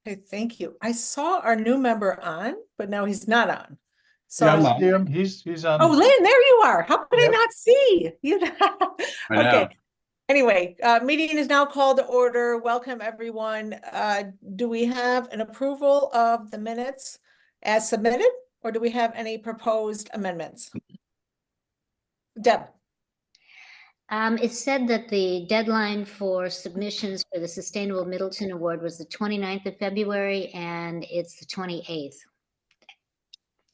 Okay, thank you. I saw our new member on, but now he's not on. So, Yeah, I see him. He's on. oh, Lynn, there you are. How could I Yep. not see you? I know. Okay. Anyway, meeting is now called to order. Welcome, everyone. Do we have an approval of the minutes as submitted, or do we have any proposed amendments? Deb. It said that the deadline for submissions for the Sustainable Middleton Award was the 29th of February, and it's the 28th.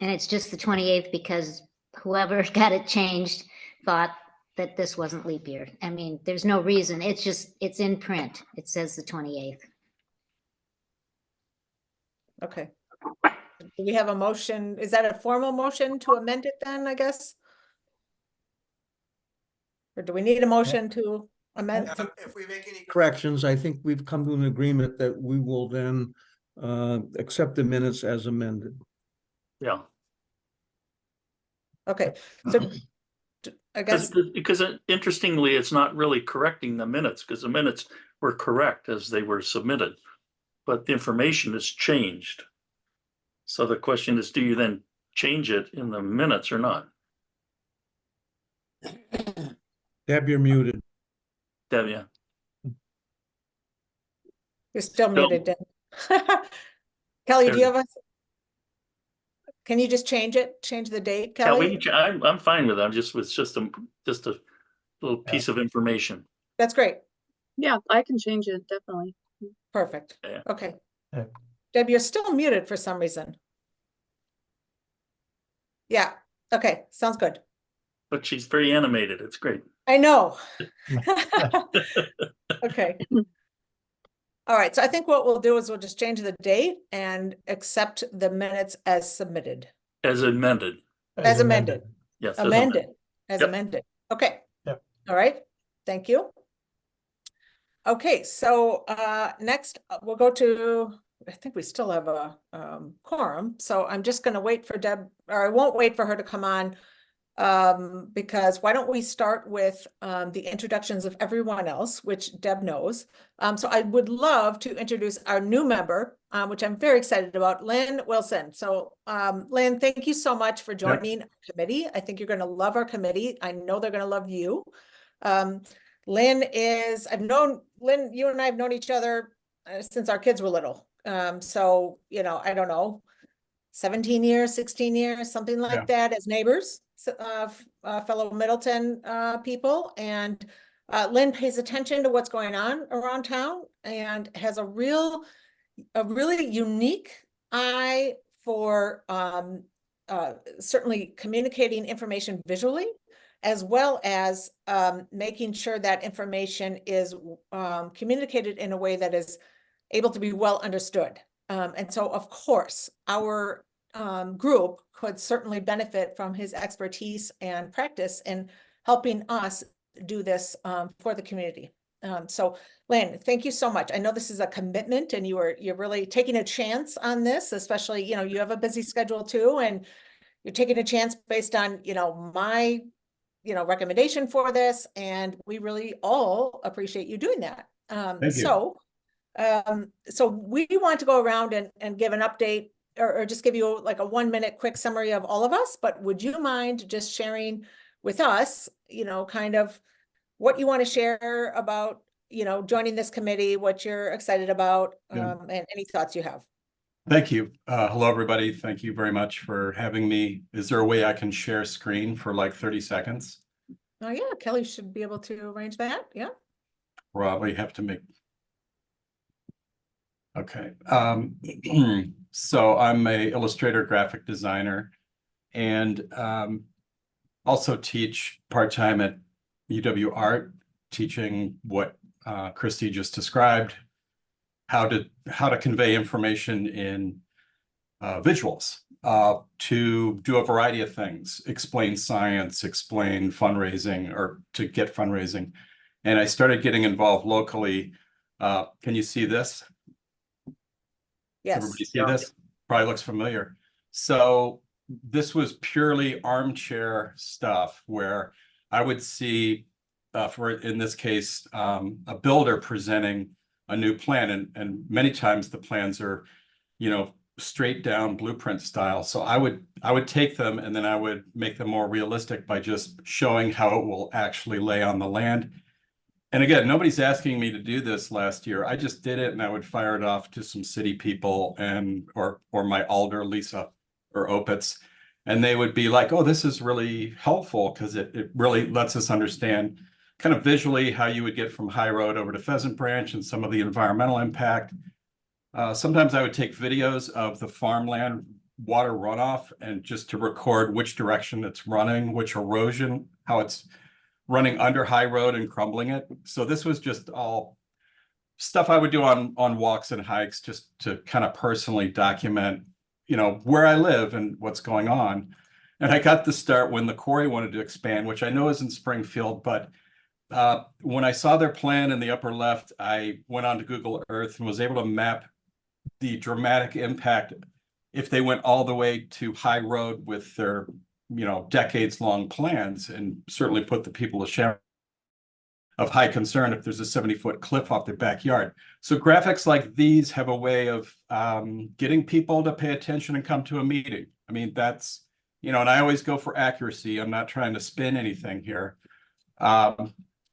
And it's just the 28th because whoever got it changed thought that this wasn't leap year. I mean, there's no reason. It's just, it's in print. It says the 28th. Okay. Do we have a motion? Is that a formal motion to amend it then, I guess? Or do we need a motion to amend? If we make any corrections, I think we've come to an agreement that we will then accept the minutes as amended. Yeah. Okay, so I guess, Because interestingly, it's not really correcting the minutes because the minutes were correct as they were submitted, but the information has changed. So the question is, do you then change it in the minutes or not? Deb, you're muted. Deb, yeah. you're still muted, Deb. Kelly, do you have a? Can you just change it? Change the date, Yeah, Kelly? I'm fine with it. It's just a little piece of information. That's great. Yeah, I can change it, definitely. Perfect. Yeah. Okay. Yeah. Deb, you're still muted for some reason. Yeah. Okay. Sounds good. But she's very animated. It's great. I know. Okay. All right. So I think what we'll do is we'll just change the date and accept the minutes as submitted. As amended. As amended. Yes. as Amended. As Yep. amended. Okay. Yep. All right. Thank you. Okay. So next we'll go to, I think we still have a quorum. So I'm just going to wait for Deb, or I won't wait for her to come on. Because why don't we start with the introductions of everyone else, which Deb knows. So I would love to introduce our new member, which I'm very excited about, Lynn Wilson. So Lynn, thank you so much for joining our committee. I think you're going to love our committee. I know they're going to love you. Lynn is, Lynn, you and I have known each other since our kids were little. So, you know, I don't know, 17 years, 16 years, something like that as neighbors. Fellow Middleton people, and Lynn pays attention to what's going on around town and has a really unique eye for certainly communicating information visually, as well as making sure that information is communicated in a way that is able to be well understood. And so, of course, our group could certainly benefit from his expertise and practice in helping us do this for the community. So Lynn, thank you so much. I know this is a commitment and you're really taking a chance on this, especially, you know, you have a busy schedule too, and you're taking a chance based on, you know, my, you know, recommendation for this. And we really all appreciate you doing that. Thank you. So we want to go around and give an update or just give you like a 1-minute quick summary of all of us, but would you mind just sharing with us, you know, kind of what you want to share about, you know, joining this committee, what you're excited about, and any thoughts you have. Thank you. Hello, everybody. Thank you very much for having me. Is there a way I can share screen for like 30 seconds? Oh yeah, Kelly should be able to arrange that. Yeah. Probably have to make. Okay. So I'm a illustrator, graphic designer, and also teach part-time at UW Art, teaching what Christy just described, how to convey information in visuals, to do a variety of things, explain science, explain fundraising, or to get fundraising. And I started getting involved locally. Can you see this? Yes. Everybody see this? Probably looks familiar. So this was purely armchair stuff where I would see, in this case, a builder presenting a new plan, and many times the plans are, you know, straight down blueprint style. So I would take them and then I would make them more realistic by just showing how it will actually lay on the land. And again, nobody's asking me to do this last year. I just did it and I would fire it off to some city people and or my alder, Lisa or Opitz. And they would be like, oh, this is really helpful because it really lets us understand kind of visually how you would get from High Road over to Pheasant Branch and some of the environmental impact. Sometimes I would take videos of the farmland water runoff and just to record which direction it's running, which erosion, how it's running under High Road and crumbling it. So this was just all stuff I would do on walks and hikes just to kind of personally document, you know, where I live and what's going on. And I got the start when the quarry wanted to expand, which I know is in Springfield, but when I saw their plan in the upper left, I went on to Google Earth and was able to map the dramatic impact if they went all the way to High Road with their, you know, decades-long plans, and certainly put the people to shame of high concern if there's a 70-foot cliff off their backyard. So graphics like these have a way of getting people to pay attention and come to a meeting. I mean, that's, you know, and I always go for accuracy. I'm not trying to spin anything here.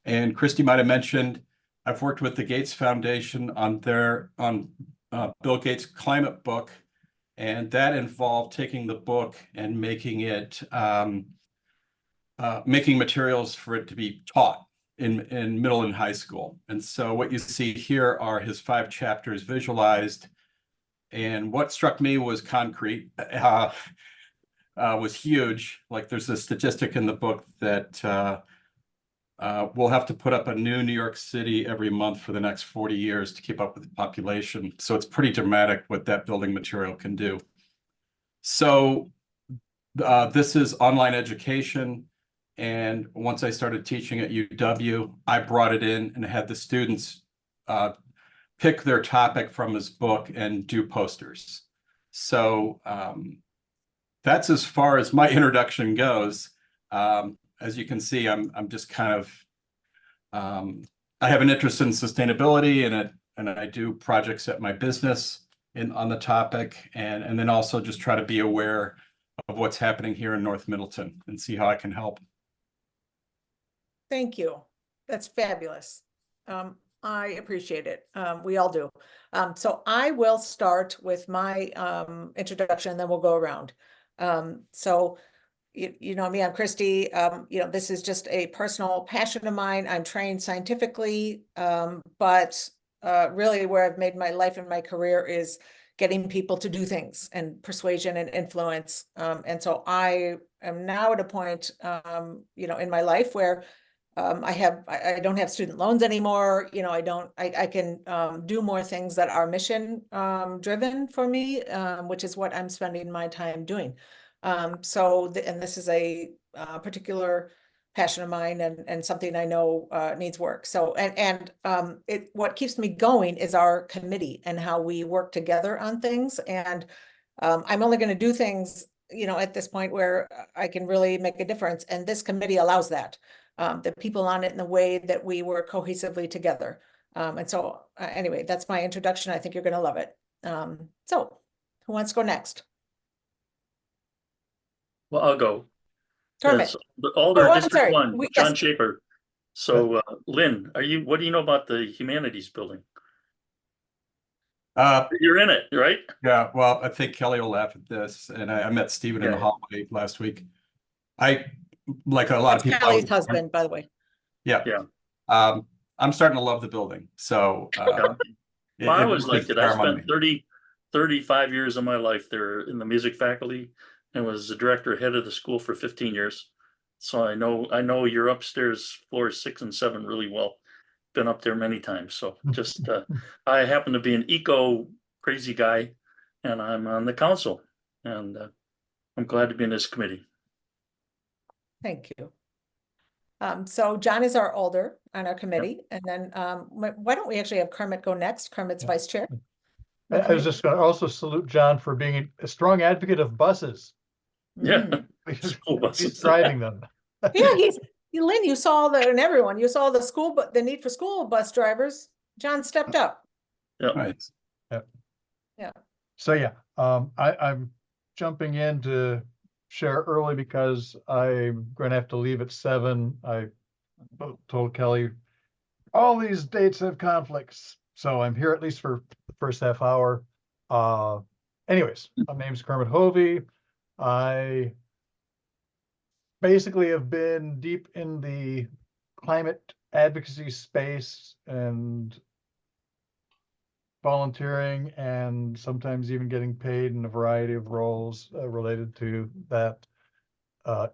And Christy might have mentioned, I've worked with the Gates Foundation on Bill Gates' climate book, and that involved taking the book and making it making materials for it to be taught in middle and high school. And so what you see here are his 5 chapters visualized. And what struck me was concrete was huge. Like there's a statistic in the book that we'll have to put up a new New York City every month for the next 40 years to keep up with the population. So it's pretty dramatic what that building material can do. So this is online education. And once I started teaching at UW, I brought it in and had the students pick their topic from his book and do posters. So that's as far as my introduction goes. As you can see, I'm just kind of, I have an interest in sustainability and I do projects at my business on the topic, and then also just try to be aware of what's happening here in North Middleton and see how I can help. Thank you. That's fabulous. I appreciate it. We all do. So I will start with my introduction, then we'll go around. So you know me, I'm Christy. You know, this is just a personal passion of mine. I'm trained scientifically, but really where I've made my life and my career is getting people to do things and persuasion and influence. And so I am now at a point, you know, in my life where I don't have student loans anymore. You know, I can do more things that are mission driven for me, which is what I'm spending my time doing. And this is a particular passion of mine and something I know needs work. So, what keeps me going is our committee and how we work together on things. And I'm only going to do things, you know, at this point where I can really make a difference. And this committee allows that. The people on it in the way that we work cohesively together. Anyway, that's my introduction. I think you're going to love it. So who wants to go next? Well, I'll go. Kermit. As the Alder I'm District sorry. 1, Yes. John Shaper. So Lynn, what do you know about the humanities building? You're in it, right? Yeah, well, I think Kelly will laugh at this. And I met Stephen in the hallway last week. Like a lot of people. Kelly's husband, by the way. Yeah. Yeah. I'm starting to love the building. So Well, I was really like it. I charmed spent me. 35 years of my life there in the music faculty and was the director head of the school for 15 years. So I know your upstairs floors 6 and 7 really well. Been up there many times. So just I happen to be an eco crazy guy and I'm on the council and I'm glad to be in this committee. Thank you. So John is our alder on our committee, and then why don't we actually have Kermit go next? Kermit's vice chair. I was just going to also salute John for being a strong advocate of buses. Yeah. Because School buses. he's driving them. Yeah, Lynn, you saw and everyone, you saw the need for school bus drivers. John stepped up. Right. So yeah, I'm jumping in to share early because I'm going to have to leave at 7. I told Kelly, all these dates have conflicts, so I'm here at least for the first half hour. Anyways, my name's Kermit Hovey. I basically have been deep in the climate advocacy space and volunteering and sometimes even getting paid in a variety of roles related to that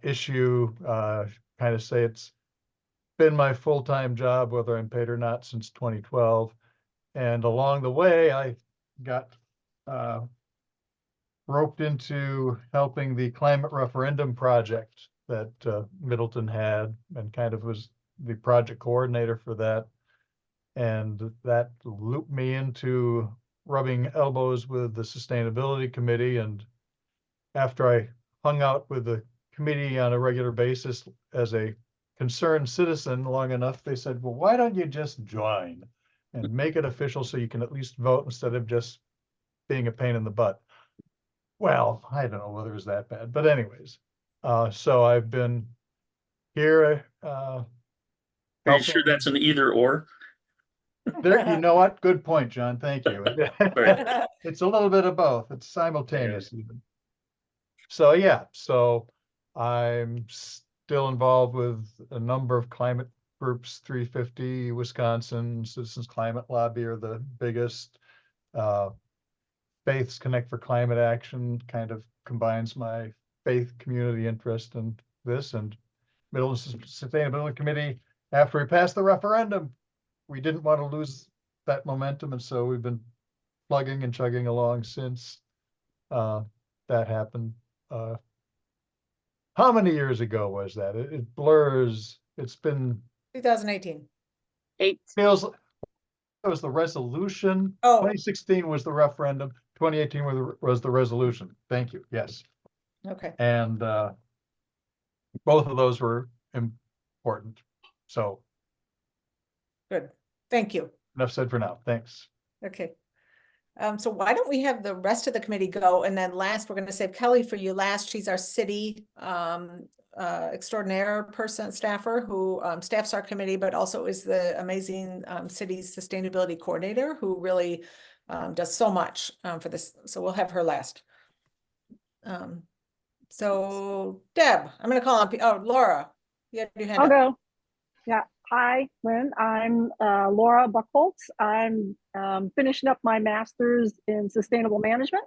issue. Kind of say it's been my full-time job, whether I'm paid or not, since 2012. And along the way, I got roped into helping the climate referendum project that Middleton had, and kind of was the project coordinator for that. And that looped me into rubbing elbows with the sustainability committee. And after I hung out with the committee on a regular basis as a concerned citizen long enough, they said, well, why don't you just join and make it official so you can at least vote instead of just being a pain in the butt? Well, I don't know whether it was that bad, but anyways, so I've been here. Are you sure that's an either or? There, you know what? Good point, John. Thank you. Right. It's a little bit of both. It's simultaneous even. So yeah, so I'm still involved with a number of climate groups. 350 Wisconsin, Citizens Climate Lobby are the biggest. Faiths Connect for Climate Action kind of combines my faith community interest in this, and Middleton Sustainability Committee, after we passed the referendum, we didn't want to lose that momentum, and so we've been plugging and chugging along since that happened. How many years ago was that? It blurs. It's been 2018. 8. feels it was the resolution. Oh. 2016 was the referendum. 2018 was the resolution. Thank you. Yes. Okay. And both of those were important. So Good. Thank you. enough said for now. Thanks. Okay. So why don't we have the rest of the committee go, and then last, we're going to save Kelly for you last. She's our city extraordinaire person, staffer, who staffs our committee, but also is the amazing city sustainability coordinator who really does so much for this. So we'll have her last. So Deb, I'm going to call on, Laura, you had your hand I'll up. go. Yeah. Hi, Lynn. I'm Laura Buchholz. I'm finishing up my master's in sustainable management.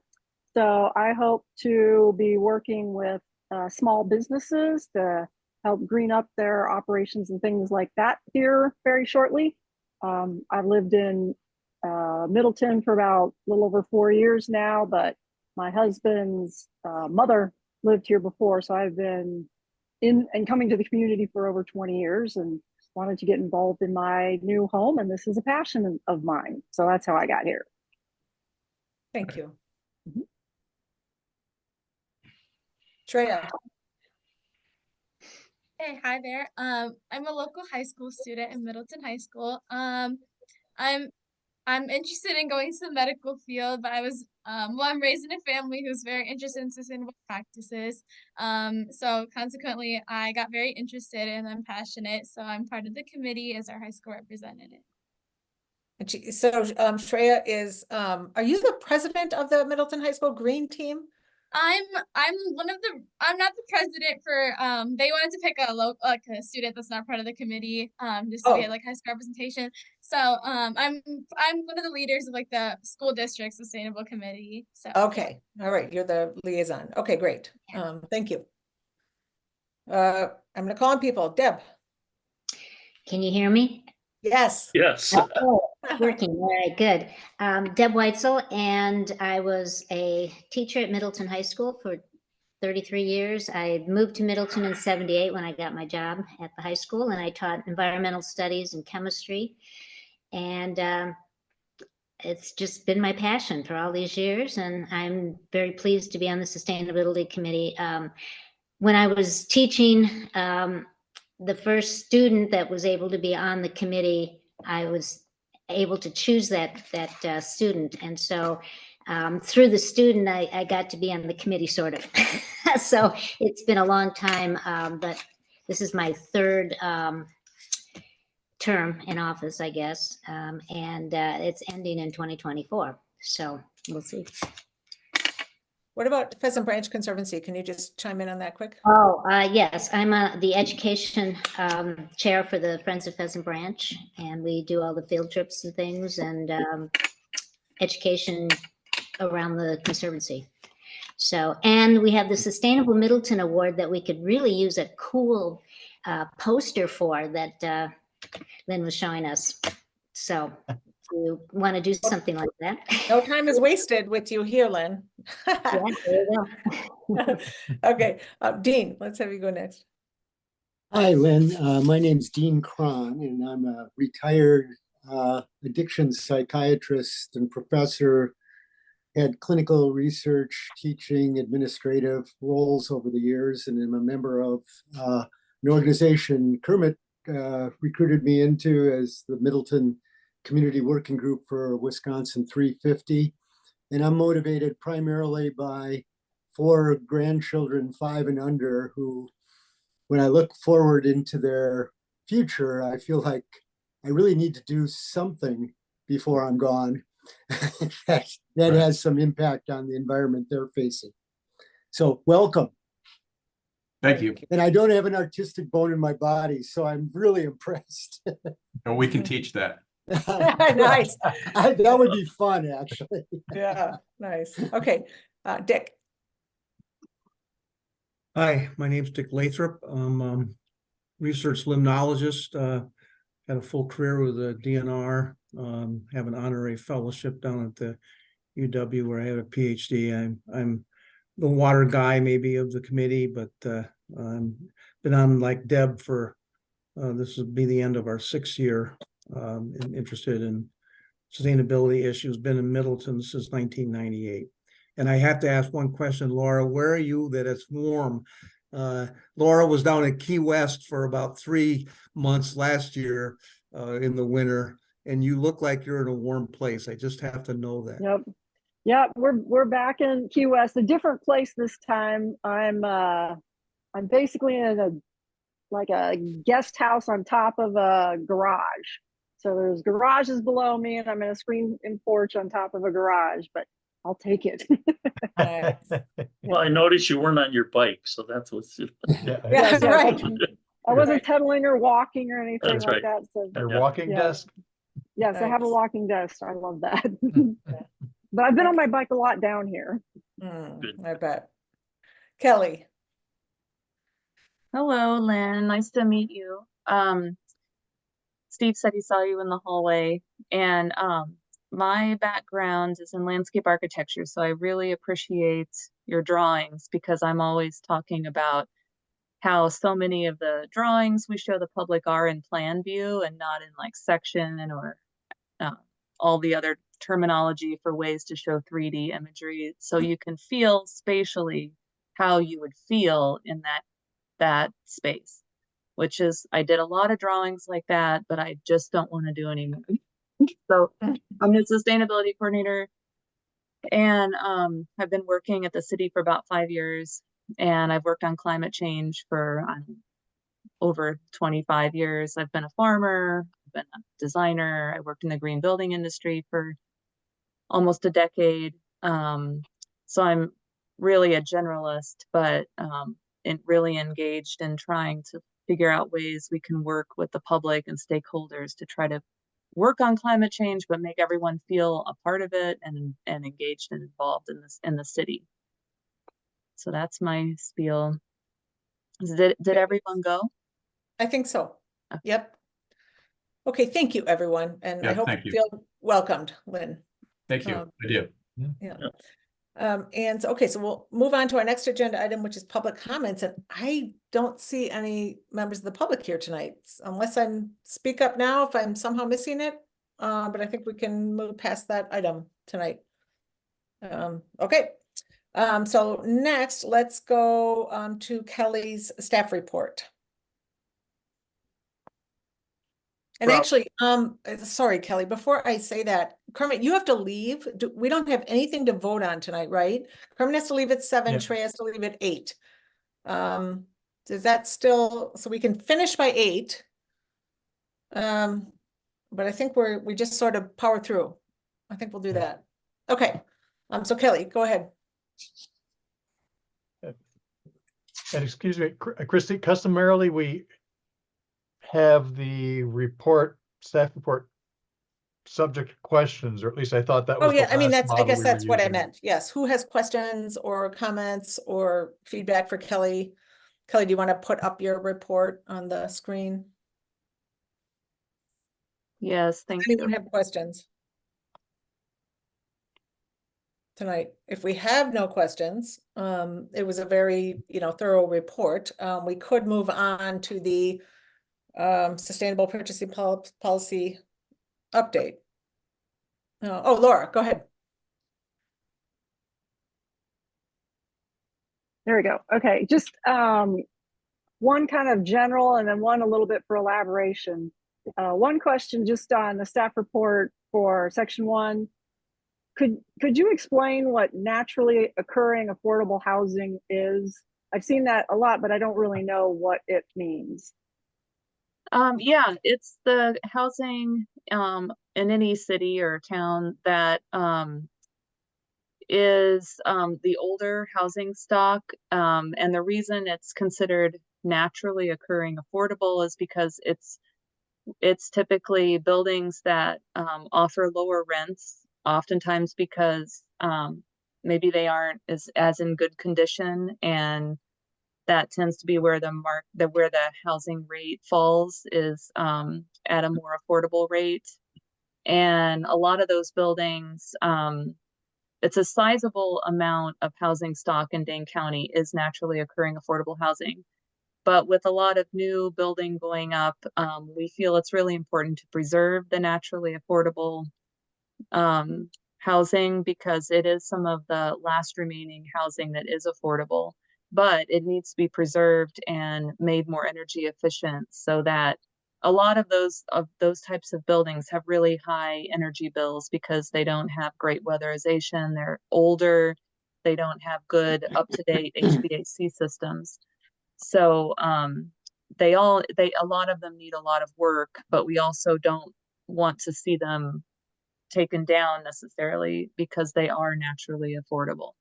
So I hope to be working with small businesses to help green up their operations and things like that here very shortly. I've lived in Middleton for about a little over 4 years now, but my husband's mother lived here before. So I've been in and coming to the community for over 20 years and wanted to get involved in my new home. And this is a passion of mine. So that's how I got here. Thank you. Shreya. Hey, hi there. I'm a local high school student in Middleton High School. I'm interested in going to the medical field, but I'm raised in a family who's very interested in sustainable practices. So consequently, I got very interested and I'm passionate. So I'm part of the committee as our high school representative. And Shreya is, are you the president of the Middleton High School Green Team? I'm I'm not the president for they wanted to pick a student that's not part of the committee just to get like high school representation. So I'm one of the leaders of like the school district sustainable committee. So okay, all right, you're the liaison. Okay, great. Thank you. I'm gonna call on people. Deb. Can you hear me? Yes. Yes. Oh, working. All right, good. Deb Weitzel, and I was a teacher at Middleton High School for 33 years. I moved to Middleton in 78 when I got my job at the high school, and I taught environmental studies and chemistry. And it's just been my passion for all these years, and I'm very pleased to be on the Sustainability Committee. When I was teaching, the first student that was able to be on the committee, I was able to choose that student. And so through the student, I got to be on the committee, sort of. So it's been a long time, but this is my third term in office, I guess, and it's ending in 2024. So we'll see. What about Pheasant Branch Conservancy? Can you just chime in on that quick? Oh, yes, I'm the education chair for the Friends of Pheasant Branch, and we do all the field trips and things and education around the conservancy. So, and we have the Sustainable Middleton Award that we could really use a cool poster for that Lynn was showing us. So you want to do something like that? No time is wasted with you here, Lynn. Yeah, there you go. Okay, Dean, let's have you go next. Hi, Lynn. My name's Dean Cron, and I'm a retired addiction psychiatrist and professor. Had clinical research, teaching, administrative roles over the years, and I'm a member of an organization Kermit recruited me into as the Middleton Community Working Group for Wisconsin 350. And I'm motivated primarily by 4 grandchildren, 5 and under, who, when I look forward into their future, I feel like I really need to do something before I'm gone. that has some impact on the environment they're facing. So welcome. Thank you. And I don't have an artistic bone in my body, so I'm really impressed. And we can teach that. Nice. That would be fun, actually. Yeah, nice. Okay, Dick. Hi, my name's Dick Lathrop. I'm research limnologist. Had a full career with the DNR. Have an honorary fellowship down at the UW where I have a PhD. I'm the water guy maybe of the committee, but I'm been on like Deb for this will be the end of our 6th year. And interested in sustainability issues. Been in Middleton since 1998. And I have to ask one question, Laura. Where are you that it's warm? Laura was down at Key West for about 3 months last year in the winter, and you look like you're in a warm place. I just have to know that. Yep. Yeah, we're back in Key West, a different place this time. I'm basically in a guest house on top of a garage. So there's garages below me, and I'm in a screen and porch on top of a garage, but I'll take it. Nice. Well, I noticed you weren't on your bike, so that's what's. Yeah, Yes, right. I wasn't Right. pedaling or walking or anything That's like right. that. So Your Yeah. walking Yeah. desk? yes, I have a Nice. walking desk. I love that. But I've been on my bike a lot down here. Good. I bet. Kelly. Hello, Lynn. Nice to meet you. Steve said he saw you in the hallway, and my background is in landscape architecture, so I really appreciate your drawings because I'm always talking about how so many of the drawings we show the public are in plan view and not in like section or all the other terminology for ways to show 3D imagery, so you can feel spatially how you would feel in that space, which is, I did a lot of drawings like that, but I just don't want to do any more. So I'm the sustainability coordinator, and I've been working at the city for about 5 years, and I've worked on climate change for over 25 years. I've been a farmer, I've been a designer, I worked in the green building industry for almost a decade. So I'm really a generalist, but really engaged in trying to figure out ways we can work with the public and stakeholders to try to work on climate change, but make everyone feel a part of it and engaged and involved in the city. So that's my spiel. Did everyone go? I think so. Okay. Yep. Okay, thank you, everyone. And I Yeah, hope thank you you. feel welcomed, Lynn. Thank you. I do. Yeah. And so, okay, so we'll move on to our next agenda item, which is public comments. And I don't see any members of the public here tonight, unless speak up now if I'm somehow missing it. But I think we can move past that item tonight. Okay. So next, let's go to Kelly's staff report. And Rob. actually, sorry, Kelly, before I say that, Kermit, you have to leave. We don't have anything to vote on tonight, right? Kermit has to leave at 7, Yeah. Trey has to leave at 8. Does that still, so we can finish by 8? But I think we just sort of power through. I think we'll do Yeah. that. Okay. So Kelly, go ahead. And excuse me, Christy, customarily, we have the report, staff report, subject to questions, or at least I thought that Oh, was the yeah, I mean, last I model guess we were that's what I using. meant. Yes, who has questions or comments or feedback for Kelly? Kelly, do you want to put up your report on the screen? Yes, thank Anyone you. have questions tonight? If we have no questions, it was a very, thorough report. We could move on to the sustainable purchasing policy update. Oh, Laura, go ahead. There we go. Okay, just one kind of general and then one a little bit for elaboration. One question just on the staff report for section 1. Could you explain what naturally occurring affordable housing is? I've seen that a lot, but I don't really know what it means. Yeah, it's the housing in any city or town that is the older housing stock. And the reason it's considered naturally occurring affordable is because it's typically buildings that offer lower rents, oftentimes because maybe they aren't as in good condition, and that tends to be where where the housing rate falls is at a more affordable rate. And a lot of those buildings, it's a sizable amount of housing stock in Dane County is naturally occurring affordable housing. But with a lot of new building going up, we feel it's really important to preserve the naturally affordable housing, because it is some of the last remaining housing that is affordable, but it needs to be preserved and made more energy efficient, so that a lot of those types of buildings have really high energy bills because they don't have great weatherization, they're older, they don't have good up-to-date HVAC systems. So a lot of them need a lot of work, but we also don't want to see them taken down necessarily because they are naturally affordable.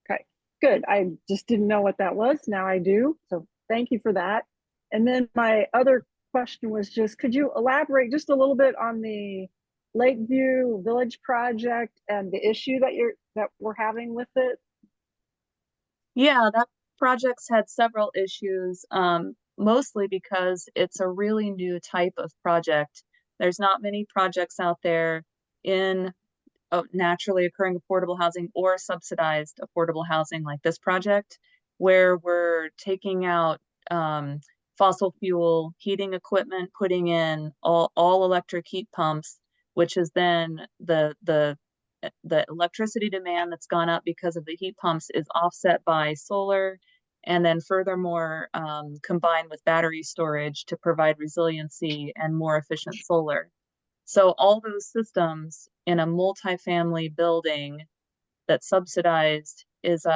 Okay, good. I just didn't know what that was. Now I do. So thank you for that. And then my other question was just, could you elaborate just a little bit on the Lakeview Village project and the issue that we're having with it? Yeah, that project's had several issues, mostly because it's a really new type of project. There's not many projects out there in naturally occurring affordable housing or subsidized affordable housing like this project, where we're taking out fossil fuel heating equipment, putting in all electric heat pumps, which is then the electricity demand that's gone up because of the heat pumps is offset by solar, and then furthermore combined with battery storage to provide resiliency and more efficient solar. So all those systems in a multifamily building that's subsidized is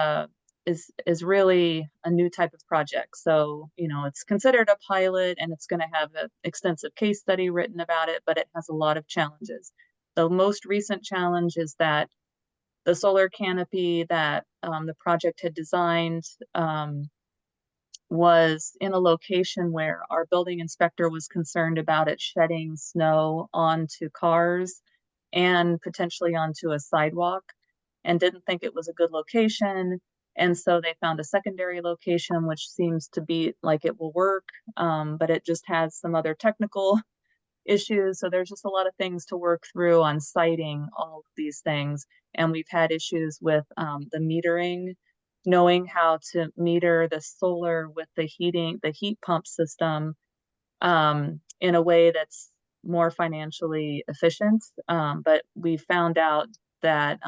really a new type of project. So, it's considered a pilot and it's going to have an extensive case study written about it, but it has a lot of challenges. The most recent challenge is that the solar canopy that the project had designed was in a location where our building inspector was concerned about it shedding snow onto cars and potentially onto a sidewalk, and didn't think it was a good location. And so they found a secondary location, which seems to be like it will work, but it just has some other technical issues. So there's just a lot of things to work through on siting all of these things. And we've had issues with the metering, knowing how to meter the solar with the heat pump system in a way that's more financially efficient. But we found out that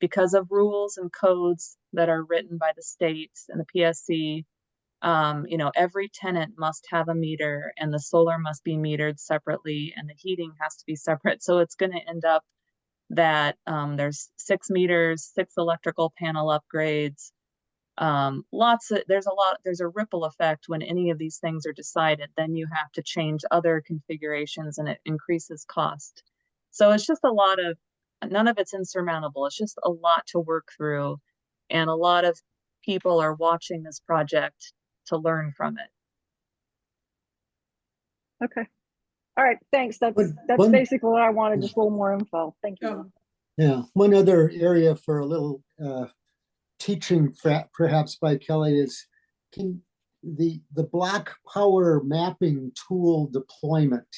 because of rules and codes that are written by the states and the PSC, You know, every tenant must have a meter, and the solar must be metered separately, and the heating has to be separate. So it's going to end up that there's 6 meters, 6 electrical panel upgrades. There's a ripple effect when any of these things are decided. Then you have to change other configurations, and it increases cost. So it's just a lot of, none of it's insurmountable. It's just a lot to work through, and a lot of people are watching this project to learn from it. Okay. All right, thanks. That's One- basically what I wanted, just a little more info. Thank you. Yeah, one other area for a little teaching perhaps by Kelly is the block power mapping tool deployment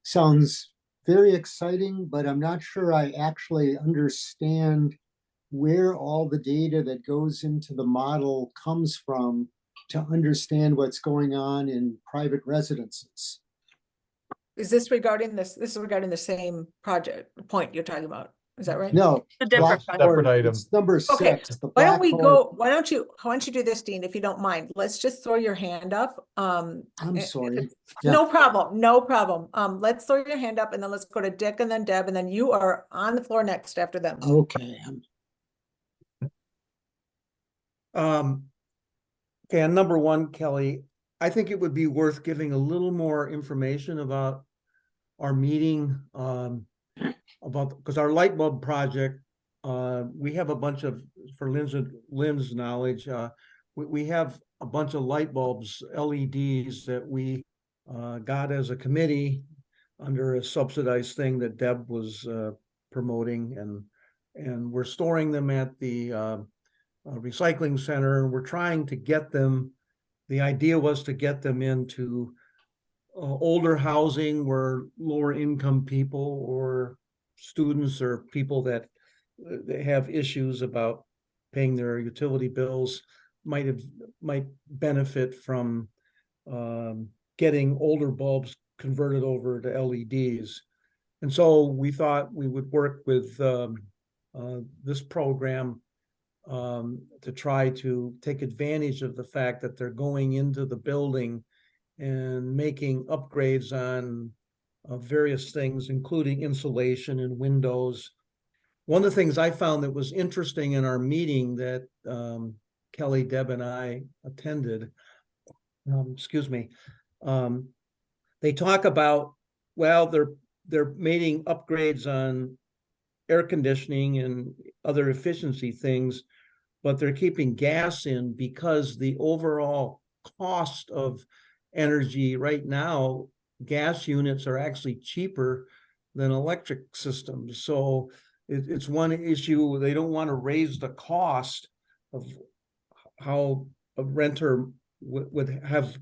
sounds very exciting, but I'm not sure I actually understand where all the data that goes into the model comes from to understand what's going on in private residences. Is this regarding this? This is regarding the same project point you're talking about. Is that right? No, A different block separate power, item. it's number Okay, 6. The why don't black we power- go, why don't you do this, Dean, if you don't mind? Let's just throw your hand up. I'm if sorry. it's- Yeah. No problem, no problem. Let's throw your hand up and then let's go to Dick and then Deb, and then you are on the floor next after them. Okay. Okay, on number 1, Kelly, I think it would be worth giving a little more information about our meeting, because our light bulb project, we have a bunch of, for Lynn's knowledge, we have a bunch of light bulbs, LEDs, that we got as a committee under a subsidized thing that Deb was promoting, and we're storing them at the recycling center. We're trying to get them, the idea was to get them into older housing where lower income people or students or people that have issues about paying their utility bills might benefit from getting older bulbs converted over to LEDs. And so we thought we would work with this program to try to take advantage of the fact that they're going into the building and making upgrades on various things, including insulation and windows. One of the things I found that was interesting in our meeting that Kelly, Deb, and I attended, they talk about, well, they're making upgrades on air conditioning and other efficiency things, but they're keeping gas in because the overall cost of energy right now, gas units are actually cheaper than electric systems. So it's one issue. They don't want to raise the cost of how a renter would have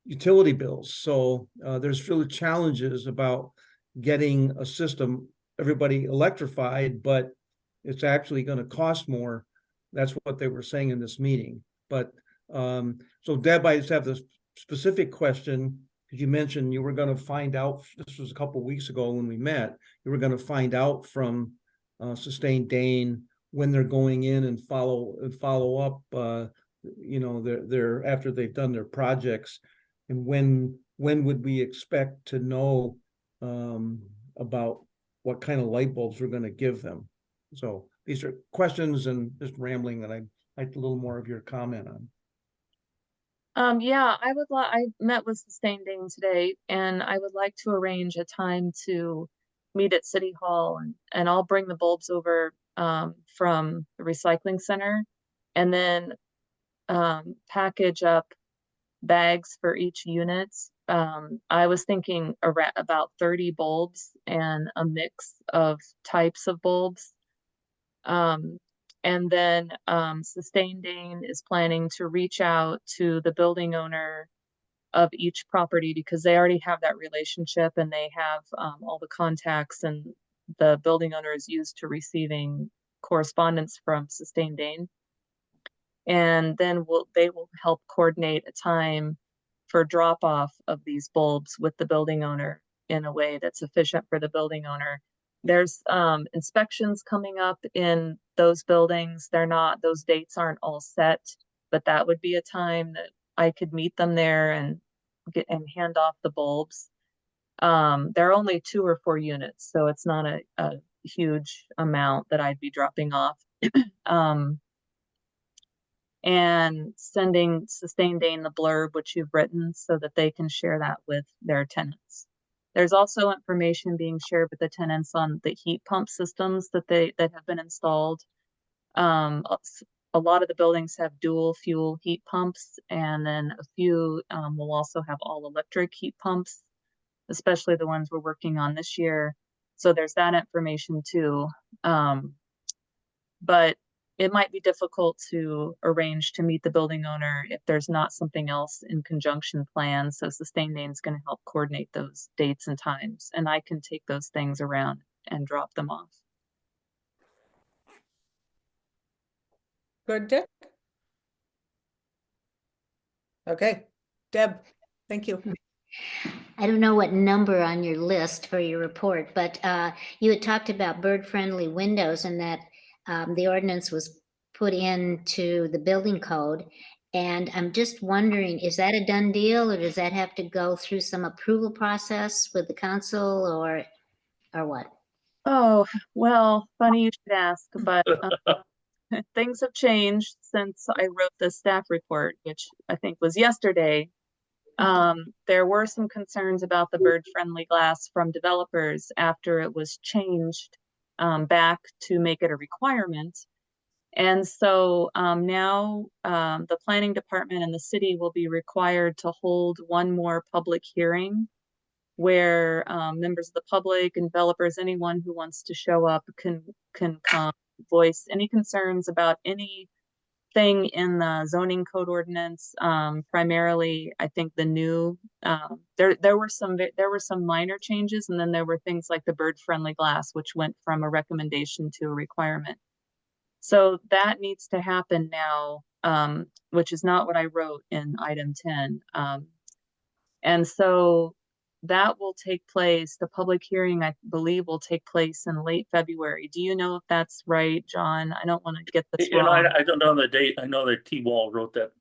utility bills. So there's really challenges about getting a system, everybody electrified, but it's actually going to cost more. That's what they were saying in this meeting. But so Deb, I just have this specific question, because you mentioned you were going to find out, this was a couple of weeks ago when we met, you were going to find out from Sustained Dane when they're going in and follow up, you know, they're after they've done their projects, and when would we expect to know about what kind of light bulbs we're going to give them? So these are questions and just rambling that I'd like a little more of your comment on. Yeah, I met with Sustained Dane today, and I would like to arrange a time to meet at City Hall, and I'll bring the bulbs over from the recycling center, and then package up bags for each unit. I was thinking about 30 bulbs and a mix of types of bulbs. And then Sustained Dane is planning to reach out to the building owner of each property, because they already have that relationship and they have all the contacts, and the building owner is used to receiving correspondence from Sustained Dane. And then they will help coordinate a time for drop off of these bulbs with the building owner in a way that's efficient for the building owner. There's inspections coming up in those buildings. Those dates aren't all set, but that would be a time that I could meet them there and hand off the bulbs. There are only 2 or 4 units, so it's not a huge amount that I'd be dropping off. And sending Sustain Dane the blurb, which you've written, so that they can share that with their tenants. There's also information being shared with the tenants on the heat pump systems that have been installed. A lot of the buildings have dual fuel heat pumps, and then a few will also have all electric heat pumps, especially the ones we're working on this year. So there's that information too. But it might be difficult to arrange to meet the building owner if there's not something else in conjunction planned. So Sustain Dane is going to help coordinate those dates and times, and I can take those things around and drop them off. Good, Dick? Okay, Deb, thank you. I don't know what number on your list for your report, but you had talked about bird-friendly windows and that the ordinance was put into the building code. And I'm just wondering, is that a done deal, or does that have to go through some approval process with the council, or what? Oh, well, funny you should ask, but things have changed since I wrote the staff report, which I think was yesterday. There were some concerns about the bird-friendly glass from developers after it was changed back to make it a requirement. And so now the planning department and the city will be required to hold one more public hearing where members of the public and developers, anyone who wants to show up can come voice any concerns about anything in the zoning code ordinance. Primarily, I think the new there were some minor changes, and then there were things like the bird-friendly glass, which went from a recommendation to a requirement. So that needs to happen now, which is not what I wrote in item 10. And so that will take place, the public hearing, I believe, will take place in late February. Do you know if that's right, John? I don't want to get this You know, wrong. I don't know the date. I know that T-Wall wrote that,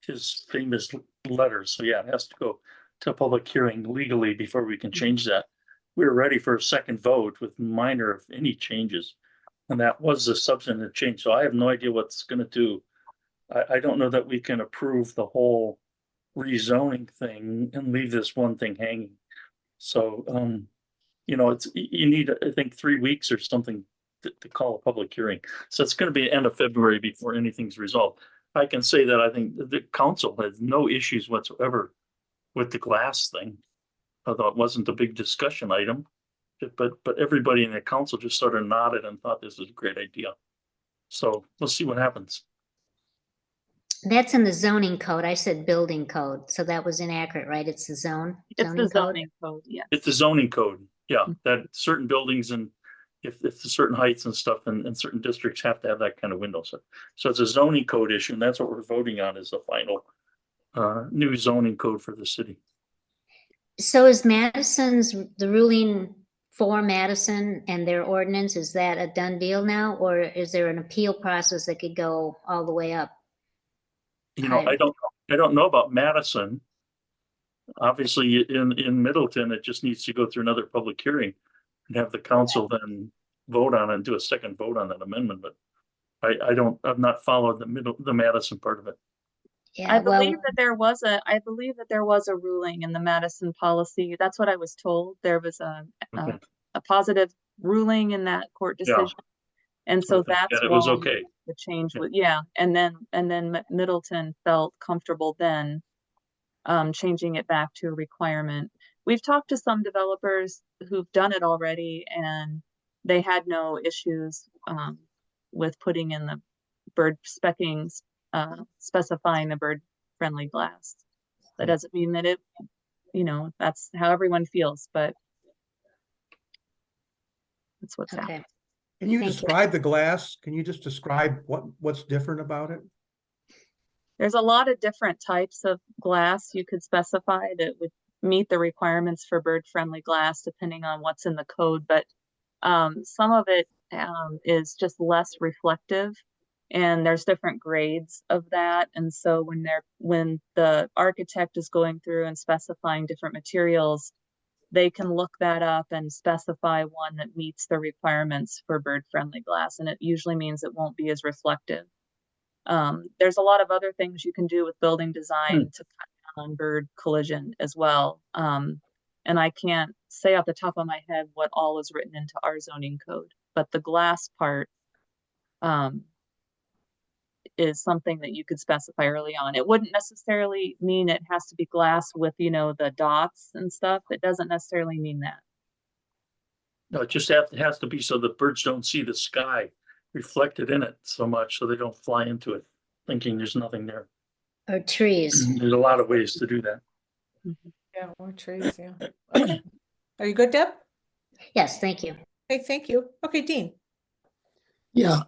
his famous letter. So yeah, it has to go to a public hearing legally before we can change that. We were ready for a second vote with minor, if any, changes. And that was a substantive change. So I have no idea what's going to do. I don't know that we can approve the whole rezoning thing and leave this one thing hanging. So, you know, you need, I think, 3 weeks or something to call a public hearing. So it's going to be end of February before anything's resolved. I can say that I think the council has no issues whatsoever with the glass thing, although it wasn't a big discussion item. But everybody in the council just sort of nodded and thought this was a great idea. So we'll see what happens. That's in the zoning code. I said building code, so that was inaccurate, right? It's the zoning It's the code? zoning code, yeah. It's the zoning code, yeah, that certain buildings and if the certain heights and stuff and certain districts have to have that kind of window. So it's a zoning code issue, and that's what we're voting on is the final new zoning code for the city. So is the ruling for Madison and their ordinance, is that a done deal now, or is there an appeal process that could go all the way up? You know, I don't know about Madison. Obviously, in Middleton, it just needs to go through another public hearing and have the council then vote on it and do a second vote on that amendment. But I've not followed the Madison part of it. Yeah, I believe that there was a ruling in the Madison policy. That's what I was told. There was a positive ruling in that court decision. And so that's it was okay. The change was, and then Middleton felt comfortable then changing it back to a requirement. We've talked to some developers who've done it already, and they had no issues with putting in the bird specifying the bird-friendly glass. That doesn't mean that that's how everyone feels, but that's what's happening. Can you describe the glass? Can you just describe what's different about it? There's a lot of different types of glass you could specify that would meet the requirements for bird-friendly glass, depending on what's in the code. But some of it is just less reflective and there's different grades of that. And so when the architect is going through and specifying different materials, they can look that up and specify one that meets the requirements for bird-friendly glass, and it usually means it won't be as reflective. There's a lot of other things you can do with building design to cut down on bird collision as well. And I can't say off the top of my head what all is written into our zoning code, but the glass part is something that you could specify early on. It wouldn't necessarily mean it has to be glass with, you know, the dots and stuff. It doesn't necessarily mean that. No, it just has to be so the birds don't see the sky reflected in it so much, so they don't fly into it thinking there's nothing there. Or trees. There's a lot of ways to do that. Yeah, or trees, yeah. Okay. Are you good, Deb? Yes, thank you. Okay, thank you. Okay, Dean. Yeah,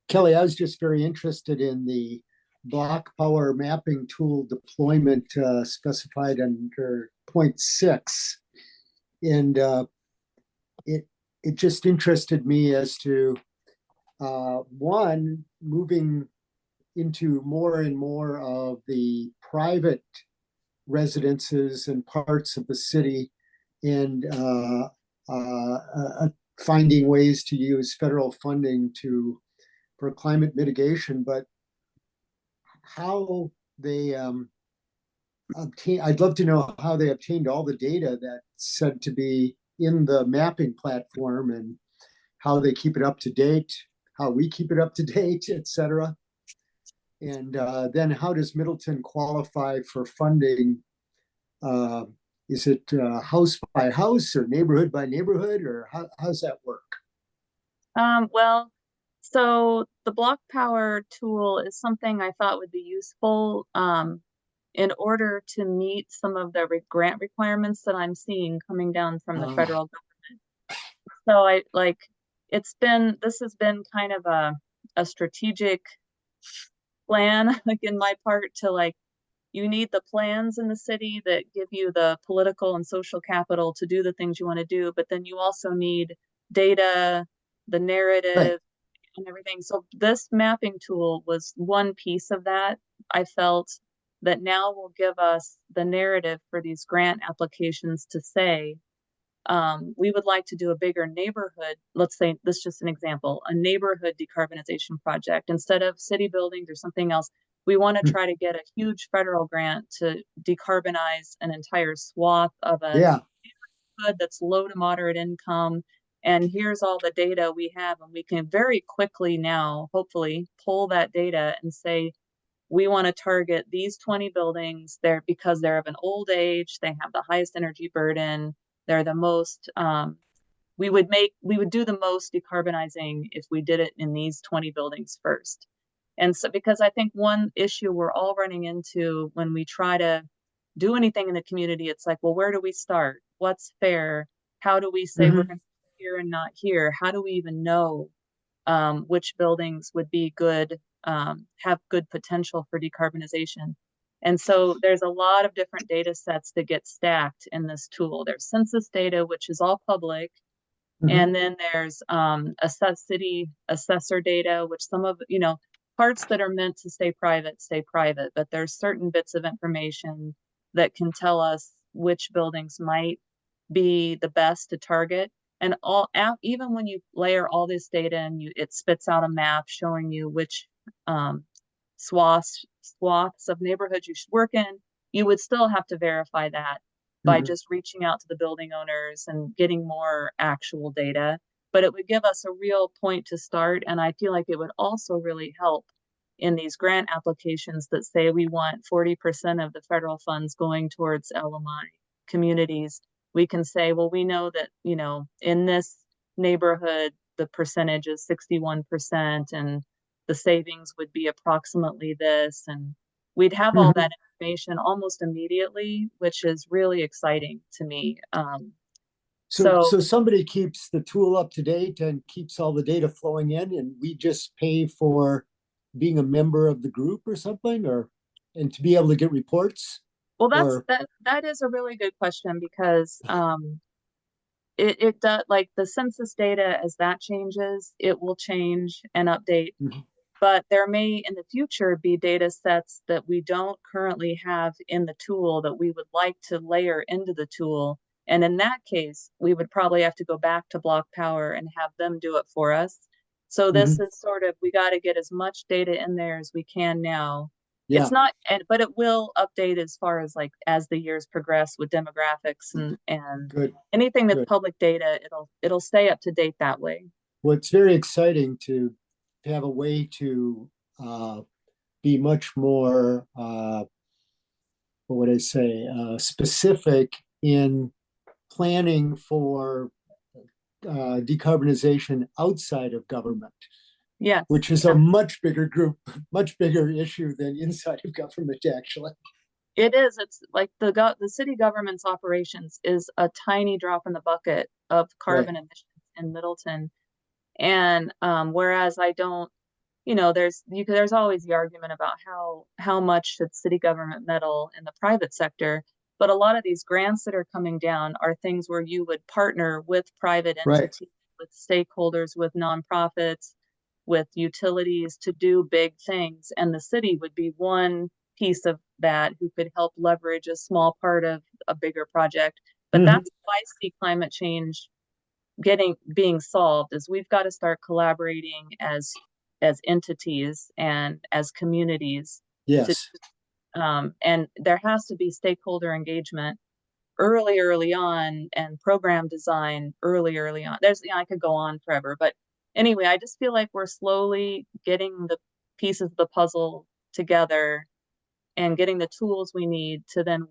Kelly, I was just very interested in the block power mapping tool deployment specified under point 6. And it just interested me as to one, moving into more and more of the private residences and parts of the city, and finding ways to use federal funding for climate mitigation. But how they I'd love to know how they obtained all the data that's said to be in the mapping platform, and how they keep it up to date, how we keep it up to date, et cetera. And then how does Middleton qualify for funding? Is it house by house or neighborhood by neighborhood, or how's that work? Well, so the block power tool is something I thought would be useful in order to meet some of the grant requirements that I'm seeing coming down from the federal government. So this has been kind of a strategic plan, like in my part, to you need the plans in the city that give you the political and social capital to do the things you want to do, but then you also need data, the narrative, right, and everything. So this mapping tool was one piece of that. I felt that now will give us the narrative for these grant applications to say, we would like to do a bigger neighborhood. Let's say, this is just an example, a neighborhood decarbonization project. Instead of city buildings or something else, we want to try to get a huge federal grant to decarbonize an entire swath of a neighborhood that's low to moderate income. And here's all the data we have, and we can very quickly now, hopefully, pull that data and say, we want to target these 20 buildings there because they're of an old age, they have the highest energy burden, they're the most, we would do the most decarbonizing if we did it in these 20 buildings first. And so, because I think one issue we're all running into when we try to do anything in the community, it's like, well, where do we start? What's fair? How do we say we're going to here and not here? How do we even know which buildings would be good, have good potential for decarbonization? And so there's a lot of different data sets that get stacked in this tool. There's census data, which is all public. And then there's city assessor data, which some of, parts that are meant to stay private, but there's certain bits of information that can tell us which buildings might be the best to target. And even when you layer all this data and it spits out a map showing you which swaths of neighborhoods you should work in, you would still have to verify that by just reaching out to the building owners and getting more actual data. But it would give us a real point to start. And I feel like it would also really help in these grant applications that say we want 40% of the federal funds going towards LMI communities. We can say, well, we know that, in this neighborhood, the percentage is 61% and the savings would be approximately this. And we'd have all that information almost immediately, which is really exciting to me. So somebody keeps the tool up to date and keeps all the data flowing in, and we just pay for being a member of the group or something, and to be able to get reports? Well, that is a really good question, because it does, like the census data, as that changes, it will change and update. But there may in the future be data sets that we don't currently have in the tool that we would like to layer into the tool. And in that case, we would probably have to go back to Block Power and have them do it for us. So this is sort of, we got to get as much data in there as we can now. Yeah. It's not, but it will update as far as like, as the years progress with demographics and Good. anything that's Good. public data, it'll stay up to date that way. Well, it's very exciting to have a way to be much more, what would I say, specific in planning for decarbonization outside of government, Yes. which is a much bigger group, much bigger issue than inside of government, actually. It is. It's like the city government's operations is a tiny drop in the bucket of carbon emissions in Middleton. And whereas I don't, there's always the argument about how much should city government meddle in the private sector. But a lot of these grants that are coming down are things where you would partner with private entities, with stakeholders, with nonprofits, with utilities to do big things. And the city would be one piece of that who could help leverage a small part of a bigger project. But that's why I see climate change being solved, is we've got to start collaborating as entities and as communities. Yes. And there has to be stakeholder engagement early on, and program design early on. There's, I could go on forever, but anyway, I just feel like we're slowly getting the pieces of the puzzle together and getting the tools we need to then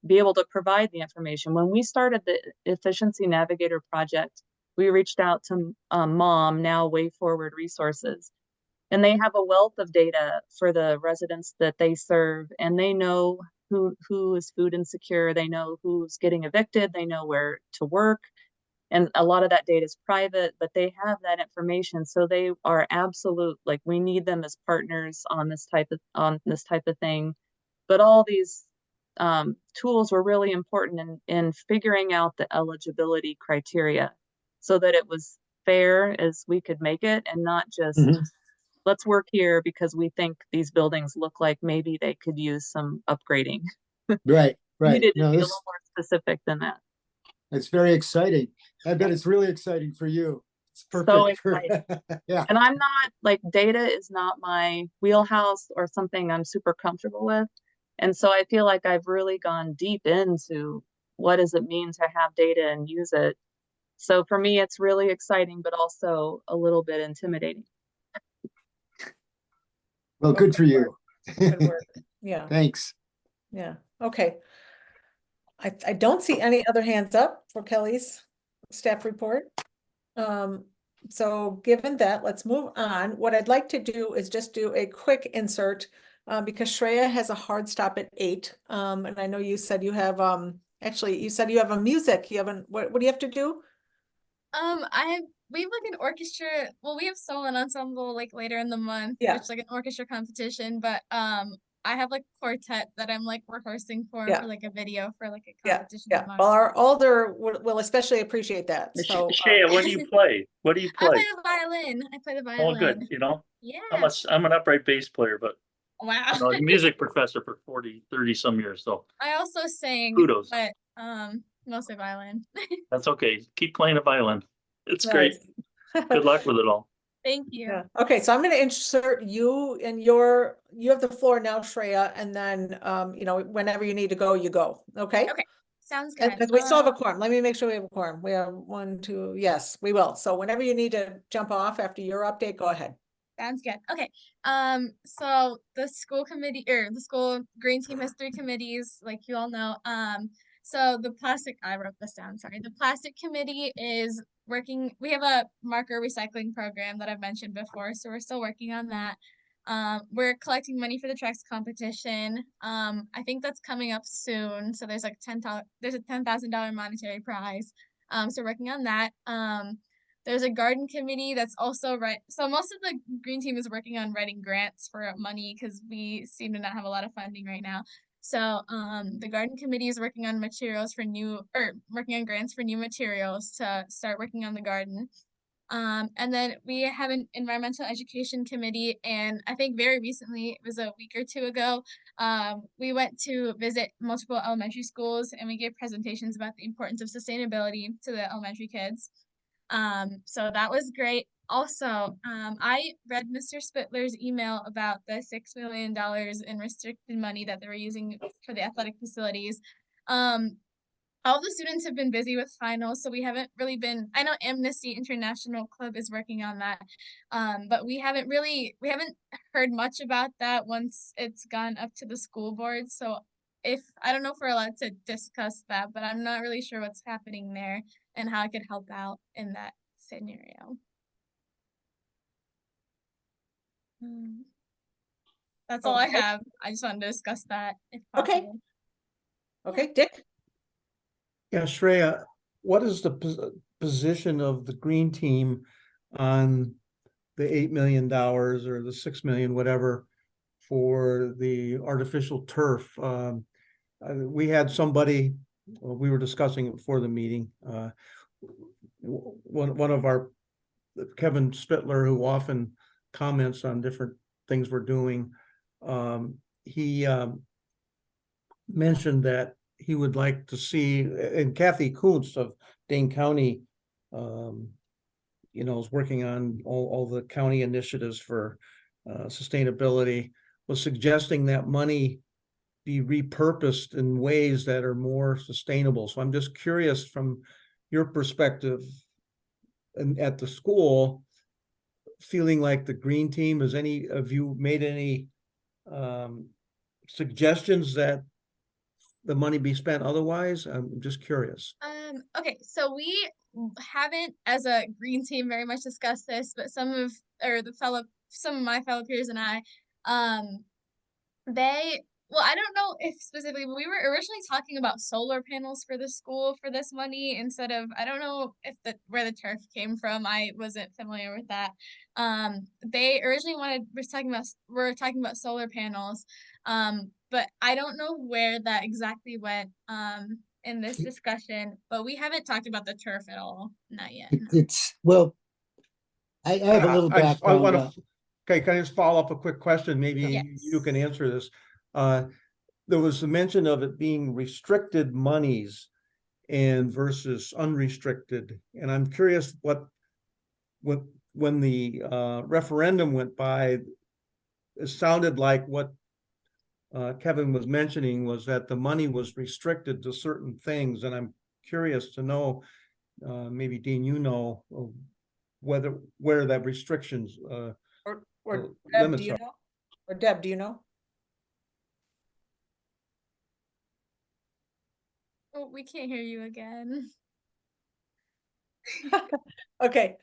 be able to provide the information. When we started the Efficiency Navigator project, we reached out to MOM, now Way Forward Resources, and they have a wealth of data for the residents that they serve, and they know who is food insecure, they know who's getting evicted, they know where to work, and a lot of that data is private, but they have that information, so they are absolute, like, we need them as partners on this type of thing. But all these tools were really important in figuring out the eligibility criteria so that it was fair as we could make it, and not just let's work here because we think these buildings look like maybe they could use some upgrading. Right. Needed to be a little more specific than that. It's very exciting. I bet it's really exciting for you. It's perfect. So exciting. Yeah. And I'm not, like, data is not my wheelhouse or something I'm super comfortable with. And so I feel like I've really gone deep into what does it mean to have data and use it. So for me, it's really exciting, but also a little bit intimidating. Well, good for you. Good work. Yeah. Thanks. Yeah. Okay. I don't see any other hands up for Kelly's staff report. So given that, let's move on. What I'd like to do is just do a quick insert because Shreya has a hard stop at 8. And I know you said you have actually you said you have a music. You haven't, what do you have to do? We have like an orchestra. Well, we have solo and ensemble like later in the month, which like an orchestra competition. But I have like quartet that I'm like rehearsing for like a video for like a competition. Yeah. Well, our older will especially appreciate that. So Shea, what do you play? What do you play? I play the violin. I play the violin. Oh, good. Yeah. I'm an upright bass player, but wow. I was a music professor for 30 some years. So I also sing, kudos. but mostly violin. That's okay. Keep playing the violin. It's great. Good luck with it all. Thank you. Yeah. Okay, so I'm going to insert you and you have the floor now, Shreya, and then whenever you need to go, you go. Okay. Okay. Sounds good. Because we still have a quorum. Let me make sure we have a quorum. We have 1, 2. Yes, we will. So whenever you need to jump off after your update, go ahead. Sounds good. Okay. So the school committee or the school green team has 3 committees, like you all know. So I wrote this down, sorry. The plastic committee is working, we have a marker recycling program that I've mentioned before, so we're still working on that. We're collecting money for the tracks competition. I think that's coming up soon. So there's like there's a $10,000 monetary prize. So we're working on that. There's a garden committee that's also so most of the green team is working on writing grants for money because we seem to not have a lot of funding right now. So the garden committee is working on working on grants for new materials to start working on the garden. And then we have an environmental education committee, and I think very recently, it was a week or two ago, we went to visit multiple elementary schools and we gave presentations about the importance of sustainability to the elementary kids. So that was great. Also, I read Mr. Spittler's email about the $6 million in restricted money that they were using for the athletic facilities. All the students have been busy with finals, so we haven't really been, I know Amnesty International Club is working on that, but we haven't heard much about that once it's gone up to the school board. So I don't know if we're allowed to discuss that, but I'm not really sure what's happening there and how I could help out in that scenario. That's all I Okay. have. I just wanted to discuss that if Okay. possible. Okay, Dick? Yeah, Shreya, what is the position of the green team on the $8 million or the 6 million, whatever, for the artificial turf? We had somebody, we were discussing it before the meeting. One of our, Kevin Spittler, who often comments on different things we're doing, he mentioned that he would like to see, and Kathy Kuntz of Dane County, is working on all the county initiatives for sustainability, was suggesting that money be repurposed in ways that are more sustainable. So I'm just curious from your perspective and at the school, feeling like the green team, have you made any suggestions that the money be spent otherwise? I'm just curious. Okay, so we haven't, as a green team, very much discussed this, but some of my fellow peers and I, I don't know if specifically, but we were originally talking about solar panels for the school for this money instead of, I don't know if where the turf came from. I wasn't familiar with that. They originally we're talking about solar panels. But I don't know where that exactly went in this discussion, but we haven't talked about the turf at all. Not yet. No. Well, I have a little background. Okay, can I just follow up a quick question? Maybe Yes. you can answer this. There was a mention of it being restricted monies and versus unrestricted. And I'm curious when the referendum went by, it sounded like what Kevin was mentioning was that the money was restricted to certain things. And I'm curious to know, maybe Dean, where that restrictions Or Deb, limits do you are. know? Or Deb, do you know? Oh, we can't hear you again. Okay.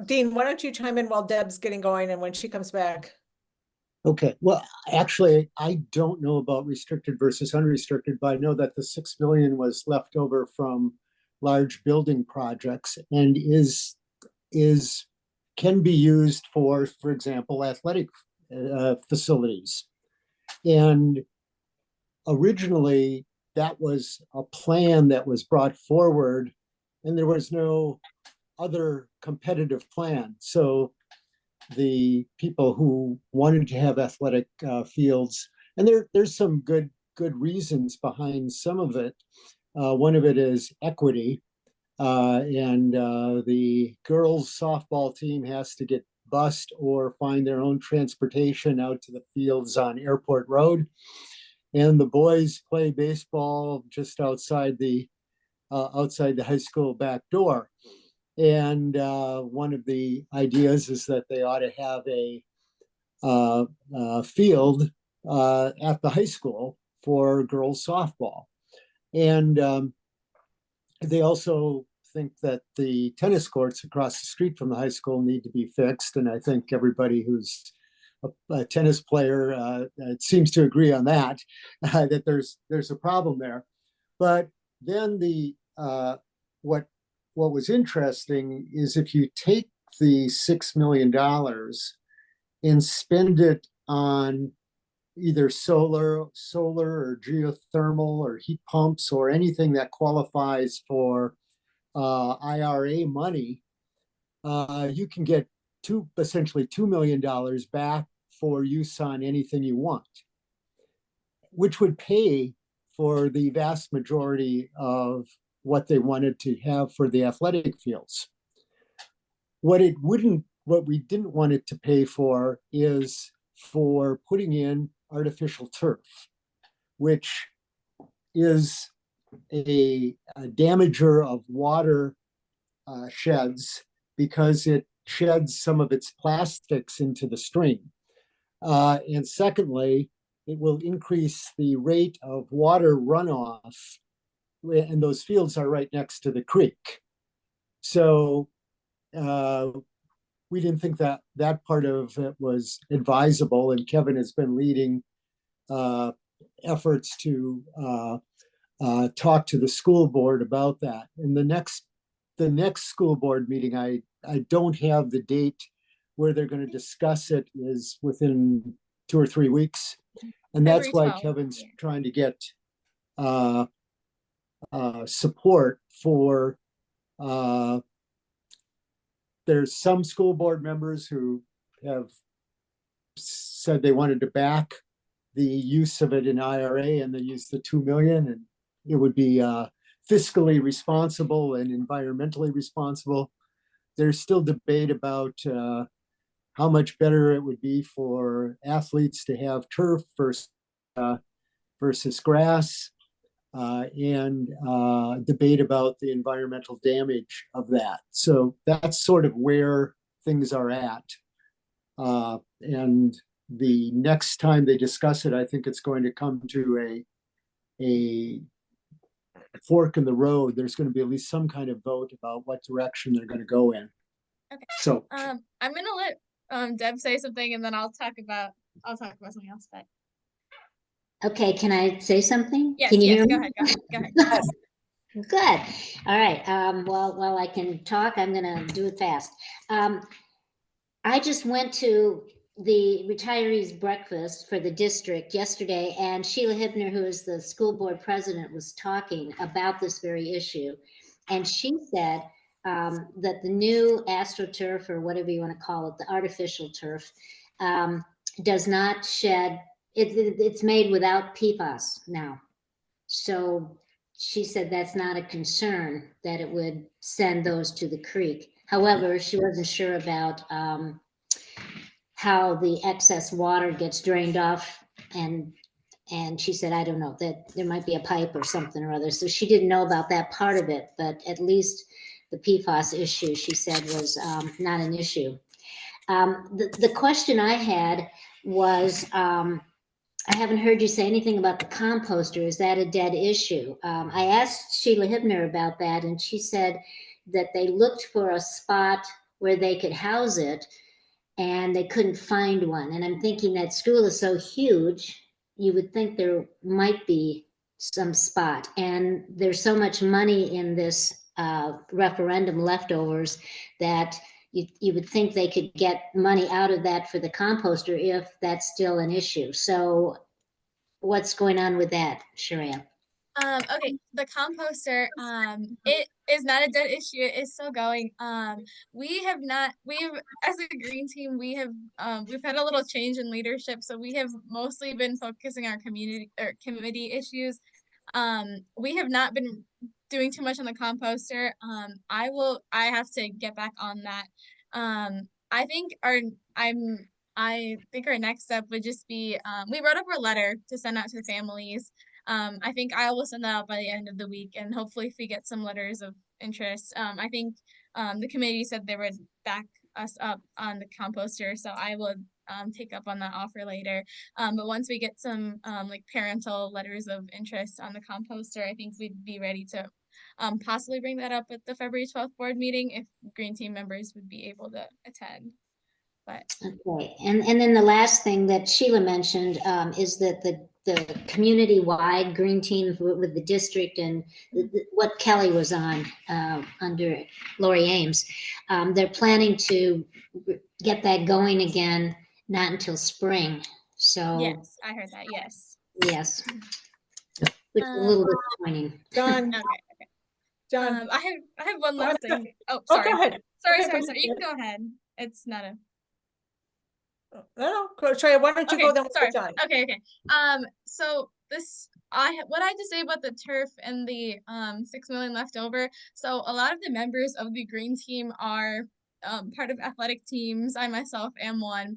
Dean, why don't you chime in while Deb's getting going, and when she comes back? Okay, well, actually, I don't know about restricted versus unrestricted, but I know that the 6 million was left over from large building projects and can be used for example, athletic facilities. And originally, that was a plan that was brought forward, and there was no other competitive plan. So the people who wanted to have athletic fields, and there's some good reasons behind some of it. One of it is equity, and the girls softball team has to get bused or find their own transportation out to the fields on Airport Road, and the boys play baseball just outside the high school back door. And one of the ideas is that they ought to have a field at the high school for girls softball. And they also think that the tennis courts across the street from the high school need to be fixed. And I think everybody who's a tennis player seems to agree on that, that there's a problem there. But then what was interesting is if you take the $6 million and spend it on either solar or geothermal or heat pumps or anything that qualifies for IRA money, you can get essentially $2 million back for use on anything you want, which would pay for the vast majority of what they wanted to have for the athletic fields. What we didn't want it to pay for is for putting in artificial turf, which is a damager of water sheds because it sheds some of its plastics into the stream. And secondly, it will increase the rate of water runoff, and those fields are right next to the creek. So we didn't think that that part of it was advisable, and Kevin has been leading efforts to talk to the school board about that. And the next school board meeting, I don't have the date where they're going to discuss it, is within 2 or 3 weeks. And that's why Kevin's trying to get support for, there's some school board members who have said they wanted to back the use of it in IRA, and they use the 2 million, and it would be fiscally responsible and environmentally responsible. There's still debate about how much better it would be for athletes to have turf versus grass, and debate about the environmental damage of that. So that's sort of where things are at. And the next time they discuss it, I think it's going to come to a fork in the road. There's going to be at least some kind of vote about what direction they're going to go in. Okay. So I'm gonna let Deb say something, and then I'll talk about something else. But Okay, can I say something? yes, Can you hear go me? ahead. Go ahead. Good. All right. Well, while I can talk, I'm gonna do it fast. I just went to the retirees breakfast for the district yesterday, and Sheila Hibner, who is the school board president, was talking about this very issue. And she said that the new AstroTurf, or whatever you want to call it, the artificial turf, does not shed, it's made without PFAS now. So she said that's not a concern, that it would send those to the creek. However, she wasn't sure about how the excess water gets drained off, and she said, I don't know, that there might be a pipe or something or other. So she didn't know about that part of it, but at least the PFAS issue, she said, was not an issue. The question I had was, I haven't heard you say anything about the composter. Is that a dead issue? I asked Sheila Hibner about that, and she said that they looked for a spot where they could house it, and they couldn't find one. And I'm thinking that school is so huge, you would think there might be some spot. And there's so much money in this referendum leftovers that you would think they could get money out of that for the composter if that's still an issue. So what's going on with that, Sharia? Okay, the composter, it is not a dead issue. It is still going. We've as a green team, we've had a little change in leadership, so we have mostly been focusing on committee issues. We have not been doing too much on the composter. I have to get back on that. I think our next step would just be, we wrote up a letter to send out to the families. I think I will send that out by the end of the week, and hopefully if we get some letters of interest, I think the committee said they would back us up on the composter, so I will take up on that offer later. But once we get some like parental letters of interest on the composter, I think we'd be ready to possibly bring that up at the February 12th board meeting if green team members would be able to attend. But okay, and then the last thing that Sheila mentioned is that the community-wide green team with the district and what Kelly was on under Lori Ames, they're planning to get that going again, not until spring. So yes, I heard that. Yes. Yes, which is a little disappointing. John, Okay. John. I have one Oh, last thing. Oh, sorry. go ahead. Sorry, Okay, sorry. You can go ahead. It's not a. No, Trey, why don't you Okay, go then with sorry. John? Okay. So what I have to say about the turf and the 6 million left over. So a lot of the members of the green team are part of athletic teams. I myself am one.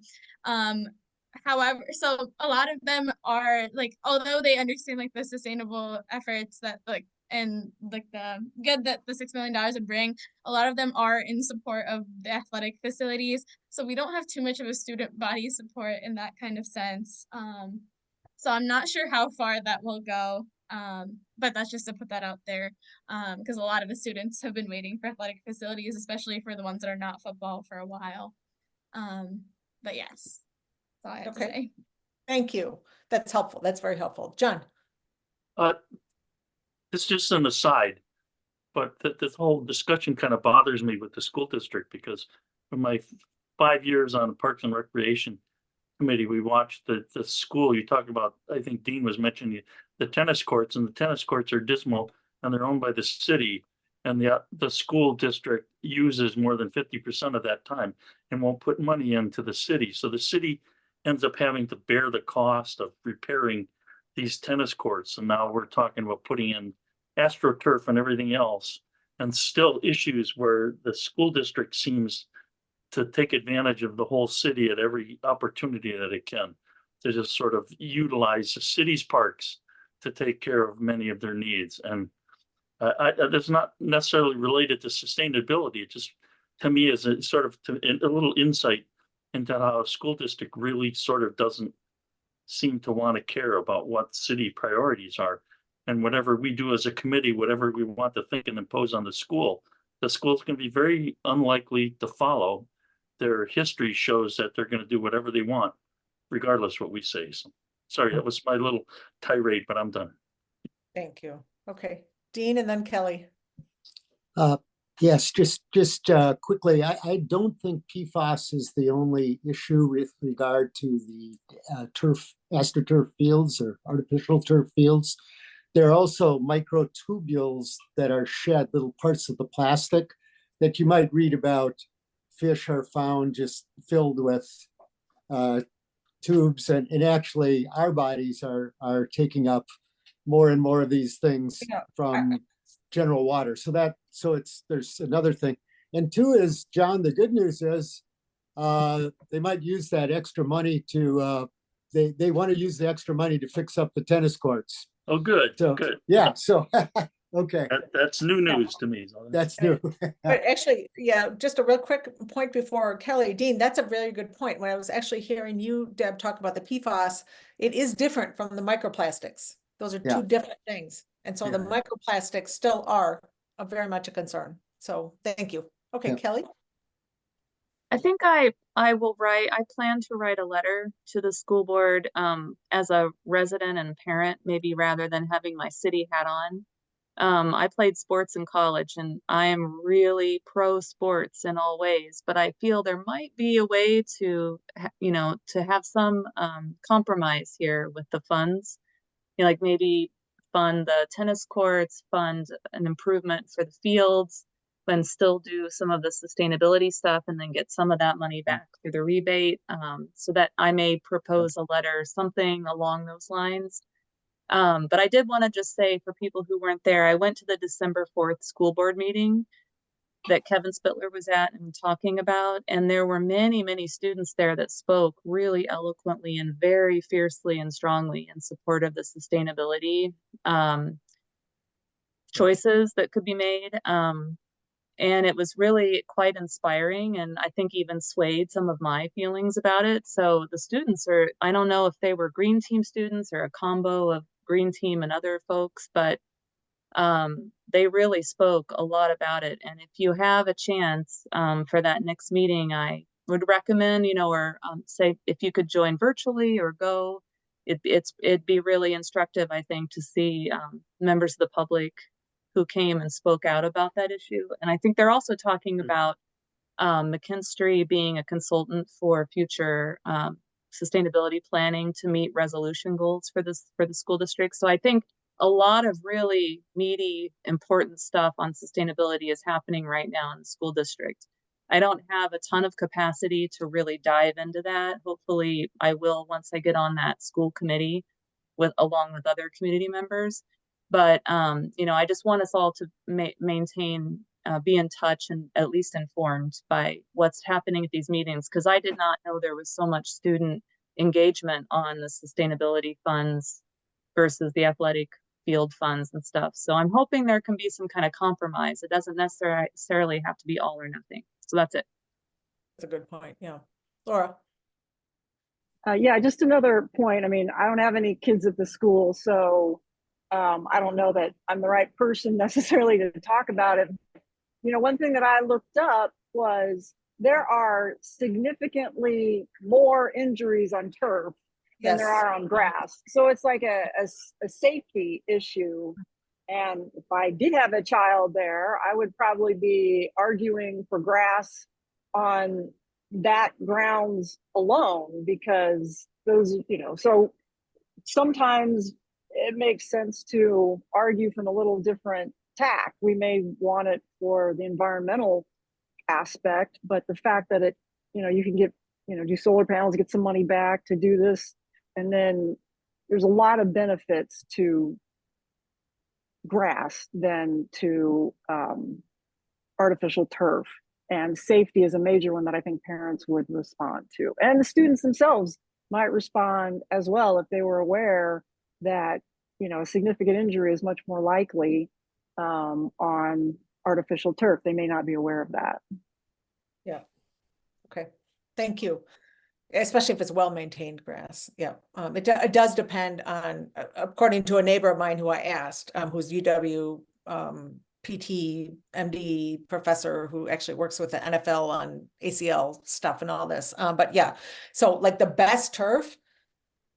However, so a lot of them are like, although they understand like the sustainable efforts that like and like the good that the $6 million would bring, a lot of them are in support of the athletic facilities. So we don't have too much of a student body support in that kind of sense. So I'm not sure how far that will go. But that's just to put that out there. Because a lot of the students have been waiting for athletic facilities, especially for the ones that are not football for a while. But yes, that's all I have to say. Thank you. That's helpful. That's very helpful. John? It's just an aside, but this whole discussion kind of bothers me with the school district because for my 5 years on the Parks and Recreation Committee, we watched the school. You talk about, I think Dean was mentioning the tennis courts, and the tennis courts are dismal and they're owned by the city. And the school district uses more than 50% of that time and won't put money into the city. So the city ends up having to bear the cost of repairing these tennis courts. And now we're talking about putting in AstroTurf and everything else, and still issues where the school district seems to take advantage of the whole city at every opportunity that it can to just sort of utilize the city's parks to take care of many of their needs. And that's not necessarily related to sustainability. It just, to me, is a sort of a little insight into how a school district really sort of doesn't seem to want to care about what city priorities are. And whatever we do as a committee, whatever we want to think and impose on the school's going to be very unlikely to follow. Their history shows that they're going to do whatever they want, regardless what we say. So, sorry, that was my little tirade, but I'm done. Thank you. Okay, Dean and then Kelly. Yes, just quickly, I don't think PFAS is the only issue with regard to the AstroTurf fields or artificial turf fields. There are also microtubules that are shed, little parts of the plastic that you might read about. Fish are found just filled with tubes, and actually our bodies are taking up more and more of these things from general water. So there's another thing. And two is, John, the good news is they might use that extra money to they want to use the extra money to fix up the tennis courts. Oh, good. So Good. yeah, so okay. That's new news to me. That's new. But actually, yeah, just a real quick point before Kelly. Dean, that's a very good point. When I was actually hearing you, Deb, talk about the PFAS, it is different from the microplastics. Those are two different things. And so the microplastics still are very much a concern. So thank you. Okay, Kelly? I think I plan to write a letter to the school board as a resident and parent, maybe rather than having my city hat on. I played sports in college and I am really pro sports in all ways, but I feel there might be a way to, to have some compromise here with the funds. Like maybe fund the tennis courts, fund an improvement for the fields, and still do some of the sustainability stuff and then get some of that money back through the rebate. So that I may propose a letter, something along those lines. But I did want to just say for people who weren't there, I went to the December 4th school board meeting that Kevin Spittler was at and talking about, and there were many, many students there that spoke really eloquently and very fiercely and strongly in support of the sustainability choices that could be made. And it was really quite inspiring, and I think even swayed some of my feelings about it. So the students I don't know if they were green team students or a combo of green team and other folks, but they really spoke a lot about it. And if you have a chance for that next meeting, I would recommend, or say if you could join virtually or go, it'd be really instructive, I think, to see members of the public who came and spoke out about that issue. And I think they're also talking about McKinstry being a consultant for future sustainability planning to meet resolution goals for the school district. So I think a lot of really meaty, important stuff on sustainability is happening right now in the school district. I don't have a ton of capacity to really dive into that. Hopefully I will once I get on that school committee along with other community members. But, you know, I just want us all to maintain, be in touch and at least informed by what's happening at these meetings. Cause I did not know there was so much student engagement on the sustainability funds versus the athletic field funds and stuff. So I'm hoping there can be some kind of compromise. It doesn't necessarily have to be all or nothing. So that's it. That's a good point. Yeah. Laura. Yeah, just another point. I mean, I don't have any kids at the school, so I don't know that I'm the right person necessarily to talk about it. You know, one thing that I looked up was there are significantly more injuries on turf than there Yes. are on grass. So it's like a safety issue. And if I did have a child there, I would probably be arguing for grass on that grounds alone, because those, you know, so sometimes it makes sense to argue from a little different tack. We may want it for the environmental aspect, but the fact that it, you know, you can get, you know, do solar panels, get some money back to do this. And then there's a lot of benefits to grass than to artificial turf. And safety is a major one that I think parents would respond to. And the students themselves might respond as well if they were aware that, you know, a significant injury is much more likely on artificial turf. They may not be aware of that. Yeah. Okay. Thank you. Especially if it's well-maintained grass. Yeah. It does depend on, according to a neighbor of mine who I asked, who's UW PT, MD professor who actually works with the NFL on ACL stuff and all this. But yeah, so like the best turf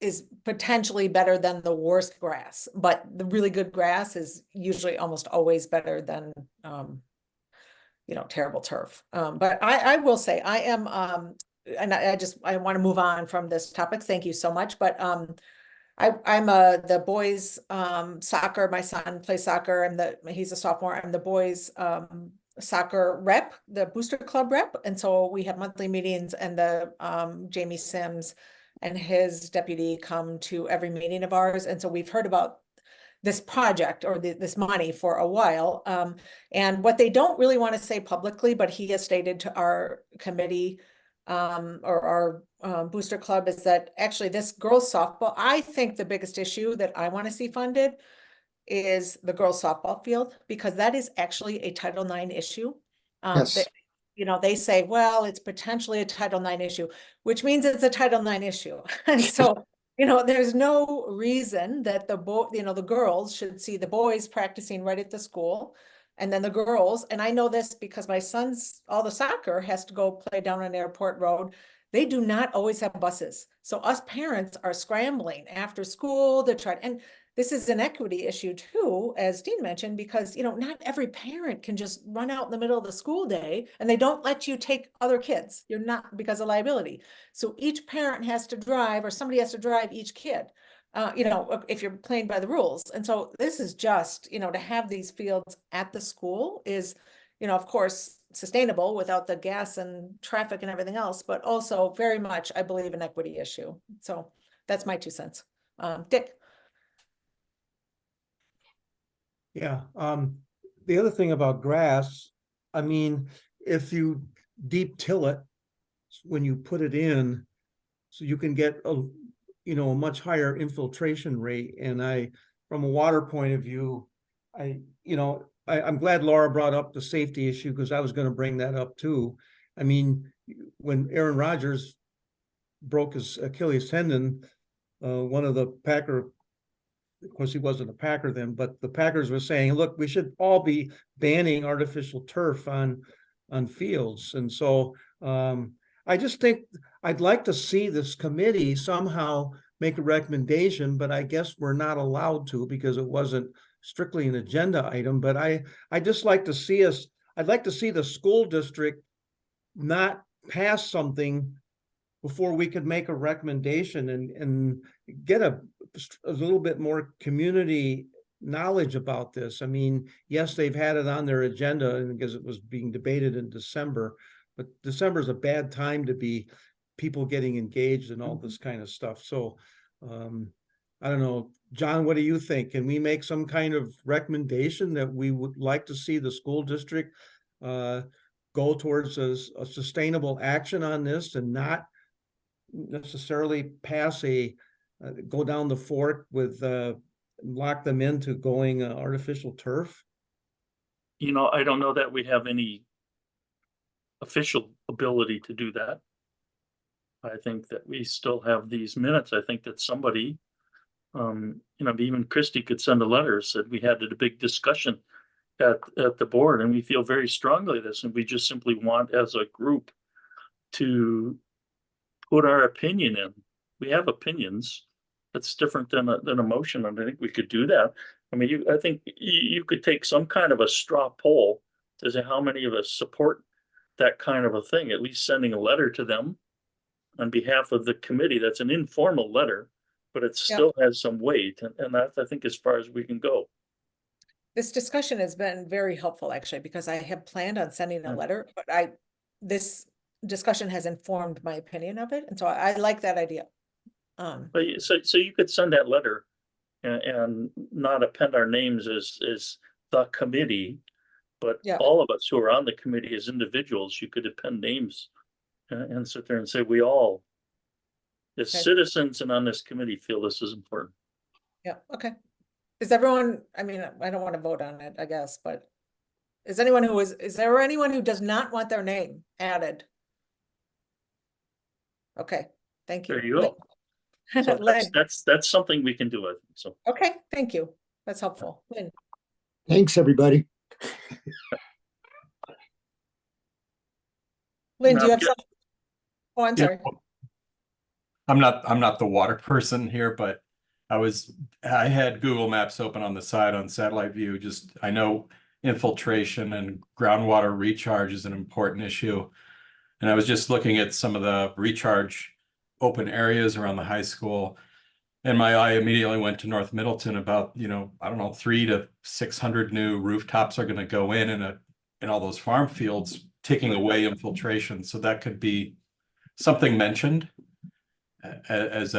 is potentially better than the worst grass, but the really good grass is usually almost always better than, you know, terrible turf. But I will say I am, and I want to move on from this topic. Thank you so much. But I'm the boys soccer. My son plays soccer. He's a sophomore. I'm the boys soccer rep, the booster club rep, and so we have monthly meetings. And the Jamie Sims and his deputy come to every meeting of ours. And so we've heard about this project or this money for a while. And what they don't really want to say publicly, but he has stated to our committee or our booster club, is that actually this girls softball, I think the biggest issue that I want to see funded is the girls softball field, because that is actually a Title IX issue. Yes. You know, they say, well, it's potentially a Title IX issue, which means it's a Title IX issue. And so, you know, there's no reason that the girls should see the boys practicing right at the school. And then the girls, and I know this because my son's, all the soccer has to go play down on Airport Road. They do not always have buses. So us parents are scrambling after school to try, and this is an equity issue too, as Dean mentioned, because, you know, not every parent can just run out in the middle of the school day and they don't let you take other kids. You're not, because of liability. So each parent has to drive, or somebody has to drive each kid. You know, if you're playing by the rules. And so this is just, you know, to have these fields at the school is, you know, of course, sustainable without the gas and traffic and everything else, but also very much, I believe, an equity issue. So that's my 2 cents. Dick. Yeah, the other thing about grass, I mean, if you deep till it, when you put it in, so you can get a, you know, a much higher infiltration rate. And from a water point of view, I'm glad Laura brought up the safety issue, because I was going to bring that up too. I mean, when Aaron Rodgers broke his Achilles tendon, one of the Packer, of course, he wasn't a Packer then, but the Packers were saying, look, we should all be banning artificial turf on fields. And so I just think I'd like to see this committee somehow make a recommendation, but I guess we're not allowed to because it wasn't strictly an agenda item. But I just like to see I'd like to see the school district not pass something before we could make a recommendation and get a little bit more community knowledge about this. I mean, yes, they've had it on their agenda, and because it was being debated in December, but December is a bad time to be people getting engaged in all this kind of stuff. So I don't know, John, what do you think? Can we make some kind of recommendation that we would like to see the school district go towards a sustainable action on this and not necessarily pass go down the fork with lock them into going artificial turf? You know, I don't know that we have any official ability to do that. I think that we still have these minutes. I think that somebody, you know, even Christie could send a letter, said we had a big discussion at the board, and we feel very strongly this, and we just simply want as a group to put our opinion in. We have opinions. That's different than a motion, and I think we could do that. I mean, I think you could take some kind of a straw poll to say how many of us support that kind of a thing, at least sending a letter to them on behalf of the committee. That's an informal letter, but it still has some weight, and that's, I think, as far as we can go. This discussion has been very helpful, actually, because I have planned on sending a letter, but this discussion has informed my opinion of it, and so I like that idea. But so you could send that letter and not append our names as the committee, but all of us who are on the committee as individuals, you could append names and sit there and say, we all, as citizens and on this committee, feel this is important. Yeah, okay. Is everyone, I mean, I don't want to vote on it, I guess, but is there anyone who does not want their name added? Okay, thank you. There you go. So that's something we can do, I think, so. Okay, thank you. That's helpful. Lynn. Thanks, everybody. Lynn, do you have something? Oh, I'm sorry. I'm not the water person here, but I had Google Maps open on the side on satellite view. Just, I know infiltration and groundwater recharge is an important issue. And I was just looking at some of the recharge open areas around the high school. And my eye immediately went to North Middleton about, you know, I don't know, 300 to 600 new rooftops are going to go in all those farm fields, taking away infiltration. So that could be something mentioned as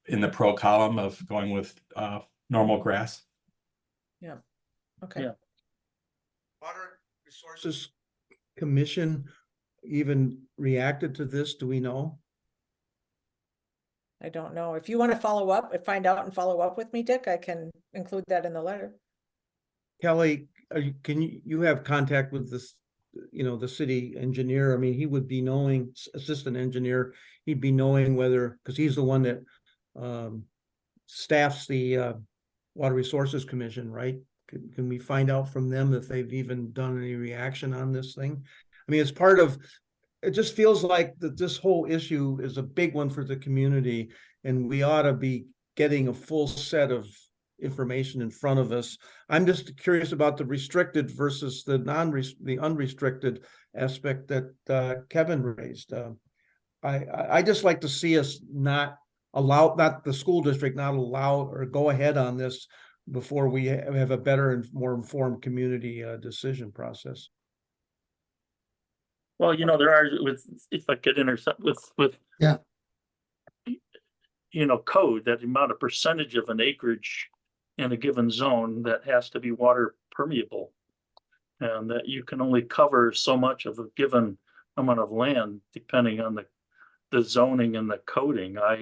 in the pro column of going with normal grass. Yeah. Okay. Yeah. Water Resources Commission even reacted to this? Do we know? I don't know. If you want to follow up, find out and follow up with me, Dick, I can include that in the letter. Kelly, can you have contact with this, you know, the city engineer? I mean, he would be knowing, assistant engineer, he'd be knowing whether, because he's the one that staffs the Water Resources Commission, right? Can we find out from them if they've even done any reaction on this thing? I mean, it's part of, it just feels like that this whole issue is a big one for the community, and we ought to be getting a full set of information in front of us. I'm just curious about the restricted versus the unrestricted aspect that Kevin raised. I just like to see us not the school district not allow or go ahead on this before we have a better and more informed community decision process. Well, you know, there are, if I could intercept with you know, code, that amount of percentage of an acreage in a given zone that has to be water permeable, and that you can only cover so much of a given amount of land depending on the zoning and the coding. I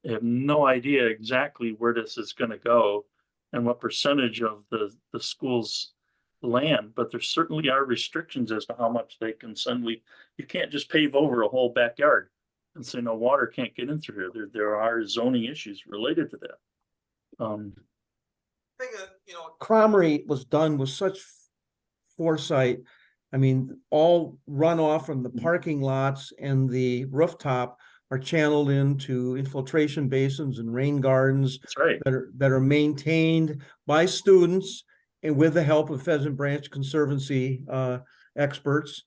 have no idea exactly where this is going to go and what percentage of the school's land, but there certainly are restrictions as to how much they can send. You can't just pave over a whole backyard and say no, water can't get in through here. There are zoning issues related to that. Thing that, you know, Cromery was done with such foresight. I mean, all runoff from the parking lots and the rooftop are channeled into infiltration basins and rain gardens. That's right. that are maintained by students and with the help of Pheasant Branch Conservancy experts.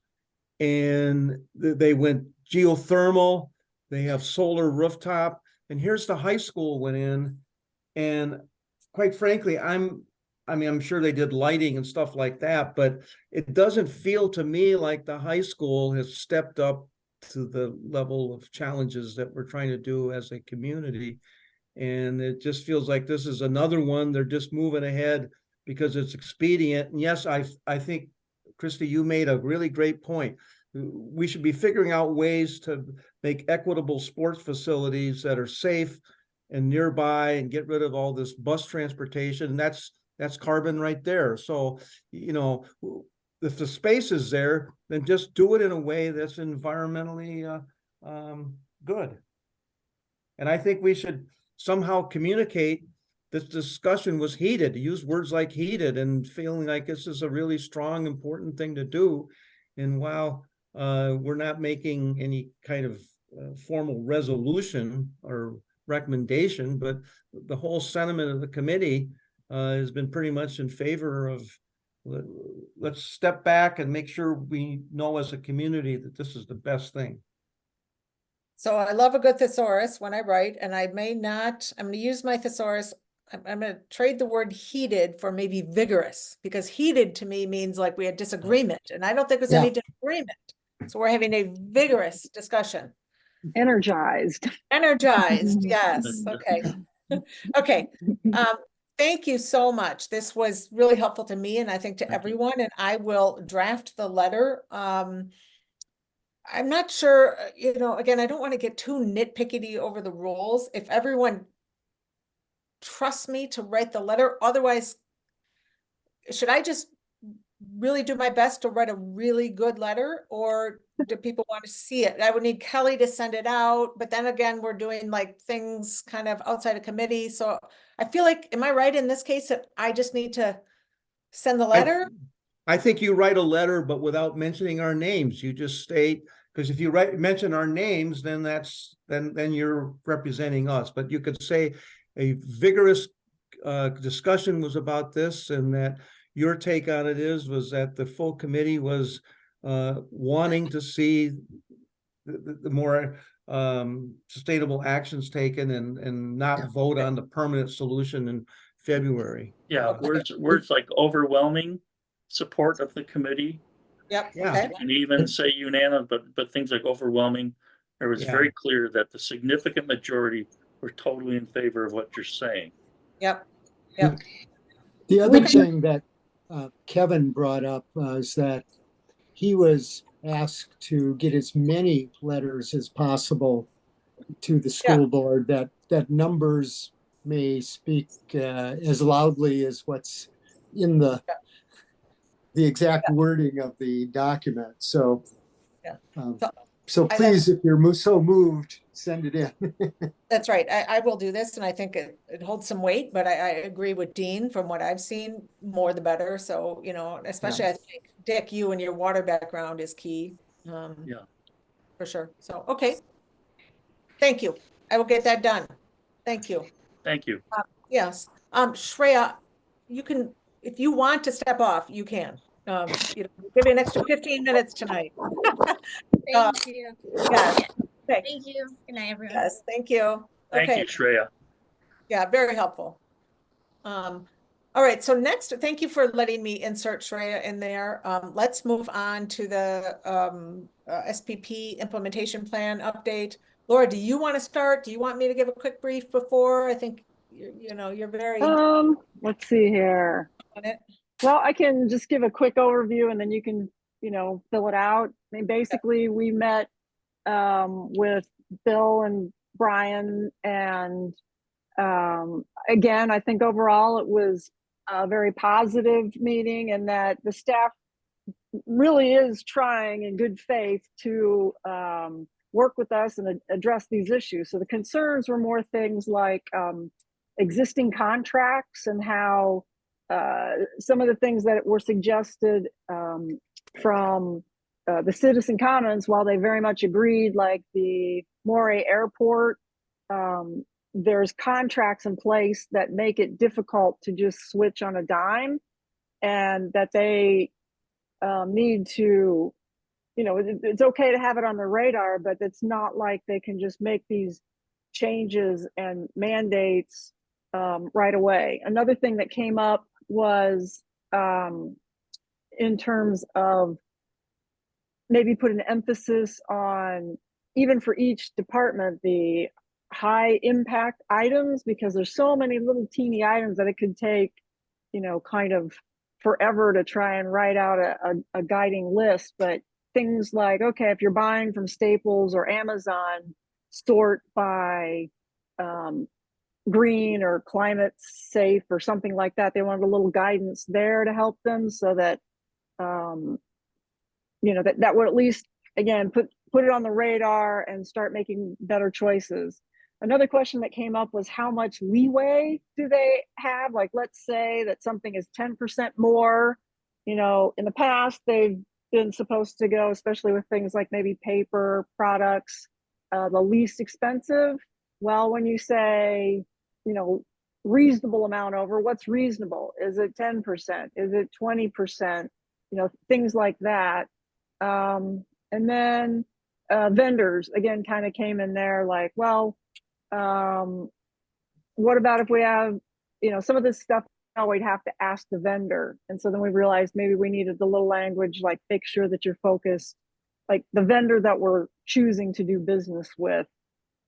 And they went geothermal, they have solar rooftop, and here's the high school went in. And quite frankly, I'm I mean, I'm sure they did lighting and stuff like that, but it doesn't feel to me like the high school has stepped up to the level of challenges that we're trying to do as a community. And it just feels like this is another one. They're just moving ahead because it's expedient. And yes, I think, Christy, you made a really great point. We should be figuring out ways to make equitable sports facilities that are safe and nearby and get rid of all this bus transportation. That's carbon right there. So, you know, if the space is there, then just do it in a way that's environmentally good. And I think we should somehow communicate this discussion was heated, use words like heated, and feeling like this is a really strong, important thing to do. And while we're not making any kind of formal resolution or recommendation, but the whole sentiment of the committee has been pretty much in favor of let's step back and make sure we know as a community that this is the best thing. So I love a good thesaurus when I write, and I may not, I'm going to use my thesaurus. I'm going to trade the word heated for maybe vigorous, because heated to me means like we had disagreement, and I don't think there's any disagreement. So we're having a vigorous discussion. Energized. Energized, yes. Okay. Okay. Thank you so much. This was really helpful to me, and I think to everyone, and I will draft the letter. I'm not sure, you know, again, I don't want to get too nitpicky over the rules. If everyone trusts me to write the letter, otherwise, should I just really do my best to write a really good letter, or do people want to see it? I would need Kelly to send it out, but then again, we're doing like things kind of outside of committee. So I feel like, am I right in this case that I just need to send the letter? I think you write a letter, but without mentioning our names. You just state, because if you mention our names, then then you're representing us. But you could say a vigorous discussion was about this, and that your take on it was that the full committee was wanting to see the more sustainable actions taken and not vote on the permanent solution in February. Yeah, words like overwhelming support of the committee. Yep. Yeah. Okay. You can even say unanimous, but things like overwhelming. It was very clear that the significant majority were totally in favor of what you're saying. Yep. Yep. The other thing that Kevin brought up was that he was asked to get as many letters as possible to the school board, that numbers may speak as loudly as what's in the exact wording of the document. So, so please, if you're so moved, send it in. That's right. I will do this, and I think it holds some weight, but I agree with Dean. From what I've seen, more the better. So, you know, especially I think, Dick, you and your water background is key. For sure. So, okay. Thank you. I will get that done. Thank you. Thank you. Yes. Shreya, you can, if you want to step off, you can. You know, give you an extra 15 minutes tonight. Thank you. Yes. Okay. Thank you. Good night, everyone. Yes, thank you. Thank you, Shreya. Yeah, very helpful. All right, so next, thank you for letting me insert Shreya in there. Let's move on to the SPP implementation plan update. Laura, do you want to start? Do you want me to give a quick brief before? I think you're very let's see here. on it. Well, I can just give a quick overview, and then you can, fill it out. I mean, basically, we met with Bill and Brian, and again, I think overall it was a very positive meeting, and that the staff really is trying in good faith to work with us and address these issues. So the concerns were more things like existing contracts and how some of the things that were suggested from the citizen comments, while they very much agreed, like the Moray Airport, there's contracts in place that make it difficult to just switch on a dime, and that they need to, it's okay to have it on the radar, but it's not like they can just make these changes and mandates right away. Another thing that came up was in terms of maybe put an emphasis on, even for each department, the high impact items, because there's so many little teeny items that it could take, kind of forever to try and write out a guiding list. But things like, okay, if you're buying from Staples or Amazon, sort by green or climate safe or something like that. They wanted a little guidance there to help them, so that that would at least, again, put it on the radar and start making better choices. Another question that came up was, how much leeway do they have? Like, let's say that something is 10% more. In the past, they've been supposed to go, especially with things like maybe paper products, the least expensive. Well, when you say, reasonable amount over, what's reasonable? Is it 10%? Is it 20%? Things like that. And then vendors, again, kind of came in there like, well, what about if we have, some of this stuff, we'd have to ask the vendor. And so then we realized maybe we needed the little language, like, make sure that you're focused, like the vendor that we're choosing to do business with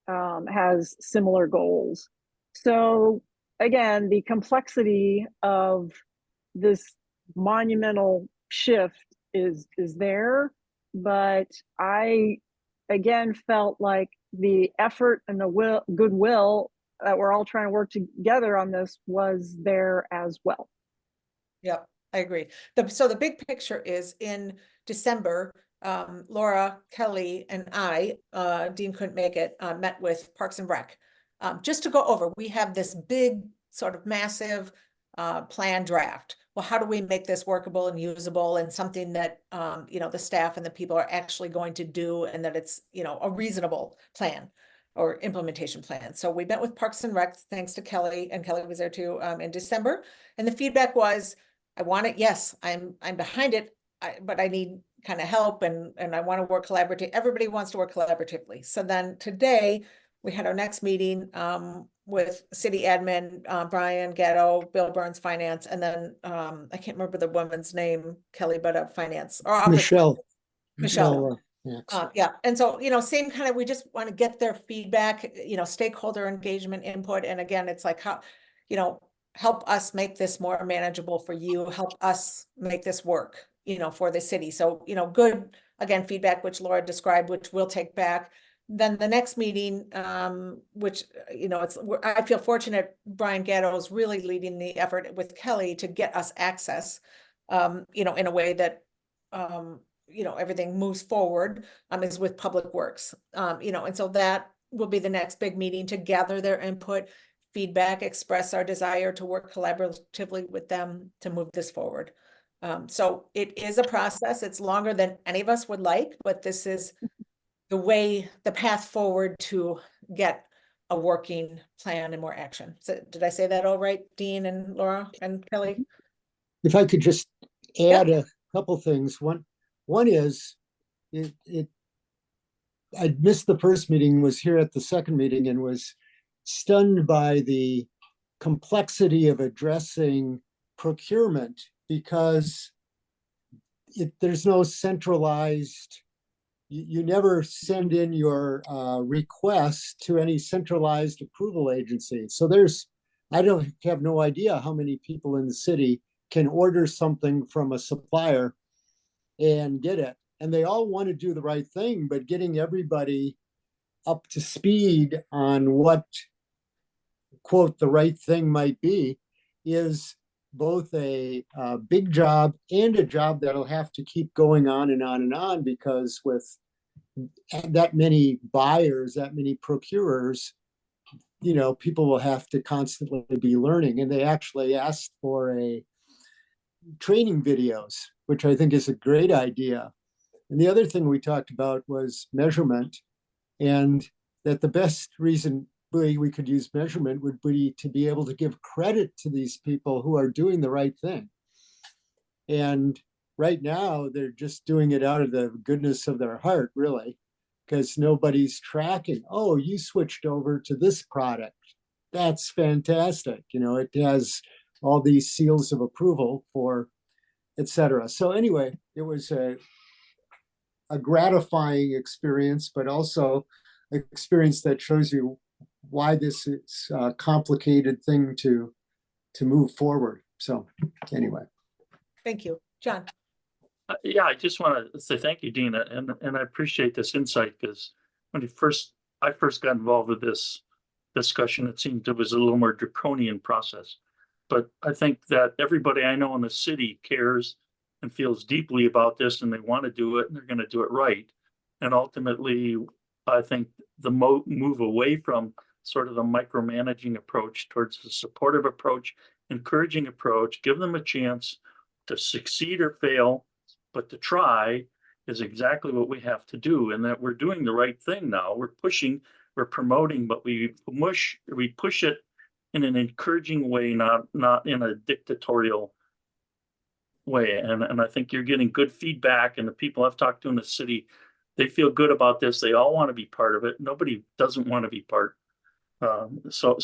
has similar goals. So again, the complexity of this monumental shift is there, but I again felt like the effort and the goodwill that we're all trying to work together on this was there as well. Yep, I agree. So the big picture is, in December, Laura, Kelly, and I, Dean couldn't make it, met with Parks and Rec. Just to go over, we have this big sort of massive plan draft. Well, how do we make this workable and usable, and something that, the staff and the people are actually going to do, and that it's, a reasonable plan or implementation plan. So we met with Parks and Rec, thanks to Kelly, and Kelly was there too, in December. And the feedback was, I want it. Yes, I'm behind it, but I need kind of help, and I want to work collaboratively. Everybody wants to work collaboratively. So then today we had our next meeting with city admin, Brian Gatto, Bill Burns, finance, and then I can't remember the woman's name, Kelly, but finance or office. Michelle. Yeah. And so, same kind of, we just want to get their feedback, stakeholder engagement input. And again, it's like, how, help us make this more manageable for you, help us make this work, for the city. So, good, again, feedback, which Laura described, which we'll take back. Then the next meeting, which, I feel fortunate, Brian Gatto is really leading the effort with Kelly to get us access, in a way that, everything moves forward, is with Public Works, and so that will be the next big meeting to gather their input, feedback, express our desire to work collaboratively with them to move this forward. So it is a process. It's longer than any of us would like, but this is the path forward to get a working plan and more action. So did I say that all right, Dean and Laura and Kelly? If I could just add a couple things. One is, I missed the first meeting, was here at the second meeting, and was stunned by the complexity of addressing procurement, because there's no centralized, you never send in your request to any centralized approval agency. So I have no idea how many people in the city can order something from a supplier and get it. And they all want to do the right thing, but getting everybody up to speed on what, quote, the right thing might be is both a big job and a job that'll have to keep going on and on and on, because with that many buyers, that many procurers, people will have to constantly be learning. And they actually asked for training videos, which I think is a great idea. And the other thing we talked about was measurement, and that the best reason we could use measurement would be to be able to give credit to these people who are doing the right thing. And right now, they're just doing it out of the goodness of their heart, really, because nobody's tracking. Oh, you switched over to this product. That's fantastic. It has all these seals of approval for et cetera. So anyway, it was a gratifying experience, but also an experience that shows you why this is a complicated thing to move forward. So anyway. Thank you, John. Yeah, I just want to say thank you, Dina, and I appreciate this insight, because when I first got involved with this discussion, it seemed it was a little more draconian process. But I think that everybody I know in the city cares and feels deeply about this, and they want to do it, and they're going to do it right. And ultimately, I think the move away from sort of the micromanaging approach towards the supportive approach, encouraging approach, give them a chance to succeed or fail, but to try, is exactly what we have to do. And that we're doing the right thing now. We're pushing, we're promoting, but we push it in an encouraging way, not in a dictatorial way. And I think you're getting good feedback, and the people I've talked to in the city, they feel good about this. They all want to be part of it. Nobody doesn't want to be part. So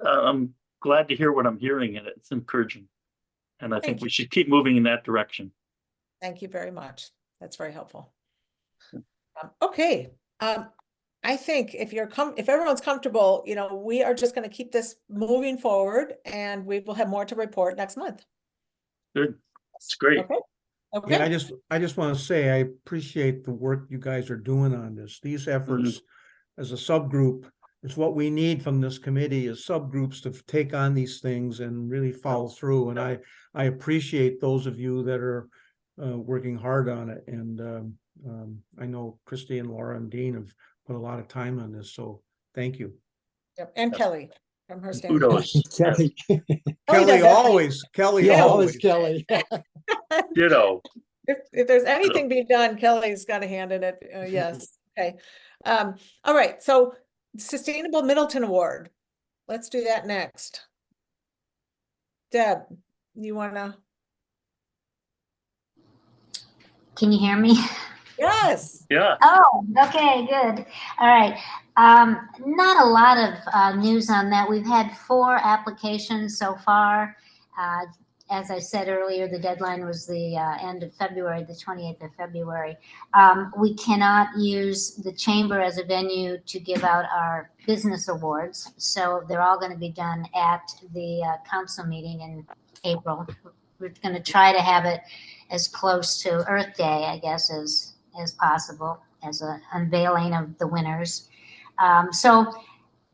I'm glad to hear what I'm hearing, and it's encouraging. And I think we should keep moving in that direction. Thank you very much. That's very helpful. Okay. I think if everyone's comfortable, we are just going to keep this moving forward, and we will have more to report next month. Good. It's great. Okay. Yeah, Okay. I just want to say I appreciate the work you guys are doing on this. These efforts as a subgroup is what we need from this committee, is subgroups to take on these things and really follow through. And I appreciate those of you that are working hard on it. And I know Christy and Laura and Dean have put a lot of time on this, so thank you. Yep. And Kelly from her standpoint. Kudos. Kelly, Kelly always, Kelly. Ditto. If there's anything being done, Kelly's got a hand in it. Yes. Okay. All right. So Sustainable Middleton Award. Let's do that next. Deb, you wanna? Can you hear me? Yes. Yeah. Oh, okay, good. All right. Not a lot of news on that. We've had 4 applications so far. As I said earlier, the deadline was the end of February, the 28th of February. We cannot use the chamber as a venue to give out our business awards. So they're all going to be done at the council meeting in April. We're going to try to have it as close to Earth Day, I guess, as possible, as an unveiling of the winners. So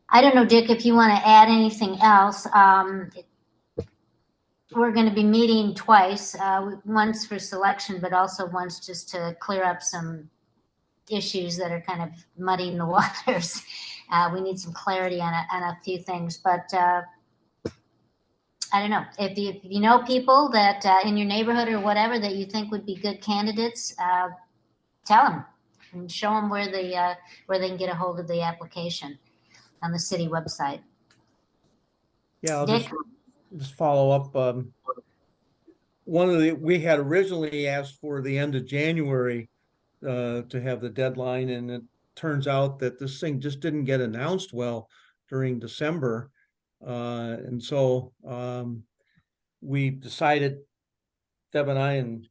I don't know, Dick, if you want to add anything else. We're going to be meeting twice, once for selection, but also once just to clear up some issues that are kind of muddying the waters. We need some clarity on a few things, but I don't know. If you know people that in your neighborhood or whatever that you think would be good candidates, tell them and show them where they can get a hold of the application on the city website. Yeah, I'll Dick? just follow up. We had originally asked for the end of January to have the deadline, and it turns out that this thing just didn't get announced well during December. And so we decided, Deb and I and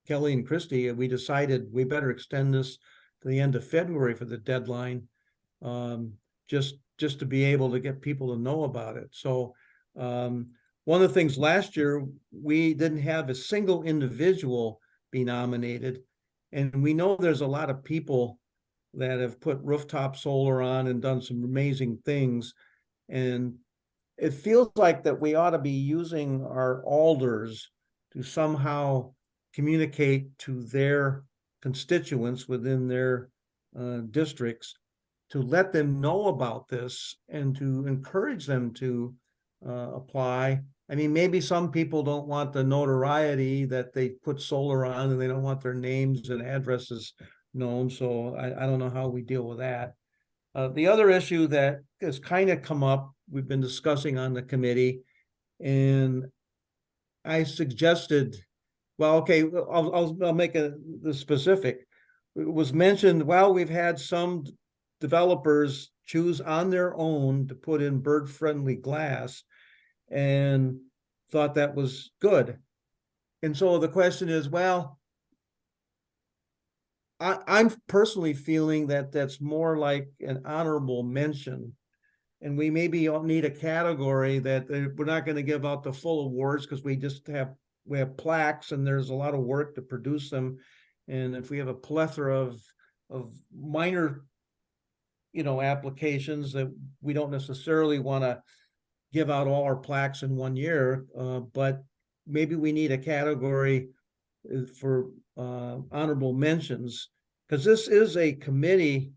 Kelly and Christy, we decided we better extend this to the end of February for the deadline, just to be able to get people to know about it. So one of the things last year, we didn't have a single individual be nominated. And we know there's a lot of people that have put rooftop solar on and done some amazing things. And it feels like that we ought to be using our alders to somehow communicate to their constituents within their districts, to let them know about this and to encourage them to apply. I mean, maybe some people don't want the notoriety that they put solar on, and they don't want their names and addresses known. So I don't know how we deal with that. The other issue that has kind of come up, we've been discussing on the committee, and I suggested, well, okay, I'll make the specific. It was mentioned, well, we've had some developers choose on their own to put in bird-friendly glass. and thought that was good. And so the question is, well, I'm personally feeling that that's more like an honorable mention. And we maybe need a category that we're not going to give out the full awards because we have plaques and there's a lot of work to produce them. And if we have a plethora of minor, applications, that we don't necessarily want to give out all our plaques in one year, but maybe we need a category for honorable mentions, because this is a committee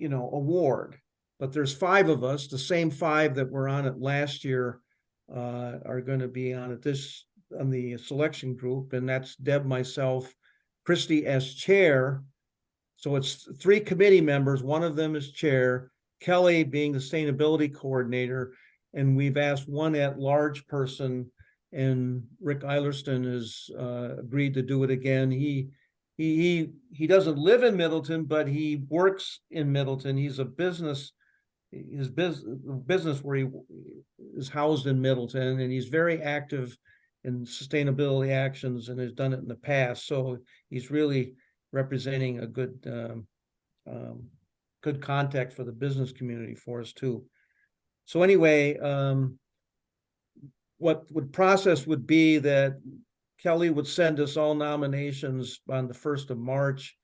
award, but there's 5 of us, the same 5 that were on it last year, are going to be on the selection group, and that's Deb, myself, Christy as chair. So it's 3 committee members, one of them is chair, Kelly being the sustainability coordinator, and we've asked one at-large person, and Rick Eilerston has agreed to do it again. He doesn't live in Middleton, but he works in Middleton. He's his business where he is housed in Middleton, and he's very active in sustainability actions and has done it in the past. So he's really representing a good contact for the business community for us too. So anyway, what process would be that Kelly would send us all nominations on the 1st of March.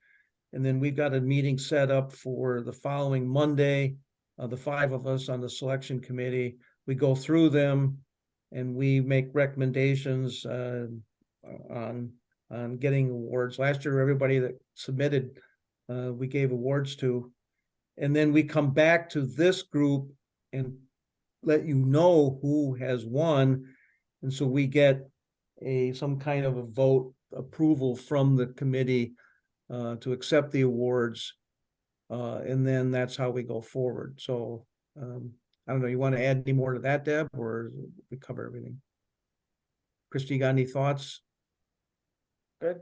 And then we've got a meeting set up for the following Monday, the 5 of us on the selection committee. We go through them and we make recommendations on getting awards. Last year, everybody that submitted, we gave awards to. And then we come back to this group and let you know who has won. And so we get some kind of a vote approval from the committee to accept the awards. And then that's how we go forward. So I don't know, you want to add any more to that, Deb, or we cover everything? Christy, you got any thoughts? Good.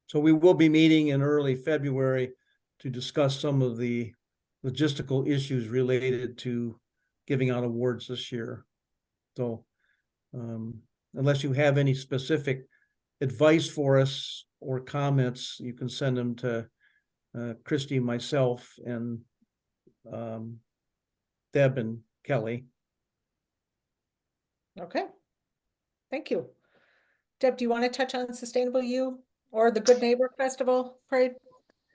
So we will be meeting in early February to discuss some of the logistical issues related to giving out awards this year. So unless you have any specific advice for us or comments, you can send them to Christy, myself, and Deb and Kelly. Okay. Thank you. Deb, do you want to touch on Sustainable You or the Good Neighbor Festival Parade?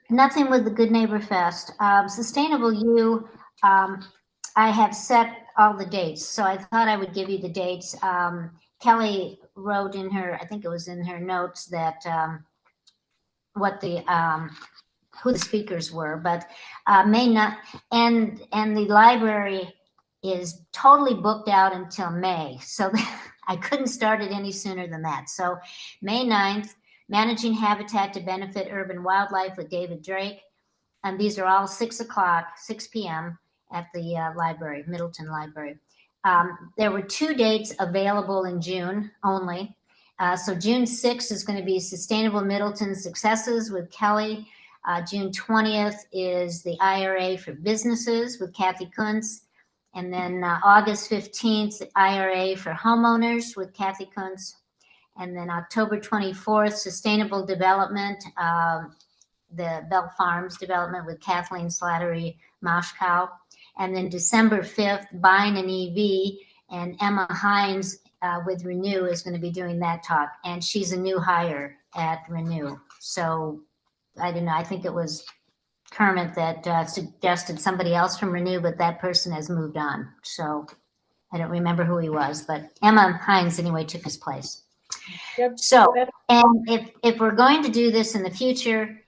Nothing with the Good Neighbor Fest. Sustainable You, I have set all the dates, so I thought I would give you the dates. Kelly wrote in her, I think it was in her notes, that what the who the speakers were, but may not, and the library is totally booked out until May, so I couldn't start it any sooner than that. So May 9th, Managing Habitat to Benefit Urban Wildlife with David Drake. And these are all 6 p.m. at the library, Middleton Library. There were 2 dates available in June only. So June 6th is going to be Sustainable Middleton Successes with Kelly. June 20th is the IRA for Businesses with Kathy Kuntz. And then August 15th, IRA for Homeowners with Kathy Kuntz. And then October 24th, Sustainable Development, the Bell Farms Development with Kathleen Slattery Moshkow. And then December 5th, Buying an EV, and Emma Hines with Renew is going to be doing that talk. And she's a new hire at Renew. So I don't know, I think it was Kermit that suggested somebody else from Renew, but that person has moved on. So I don't remember who he was, but Emma Hines anyway took his place. Yep. So, and if we're going to do this in the future,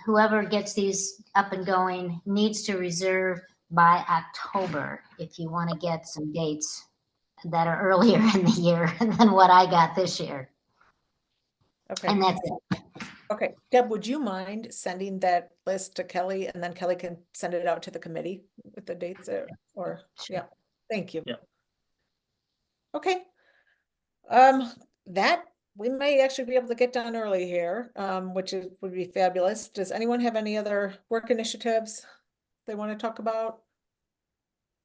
whoever gets these up and going needs to reserve by October if you want to get some dates that are earlier in the year than what I got this year. Okay. And that's it. Okay, Deb, would you mind sending that list to Kelly, and then Kelly can send it out to the committee with the dates there, or, yeah, thank you. Yeah. Okay. That we may actually be able to get done early here, which would be fabulous. Does anyone have any other work initiatives they want to talk about?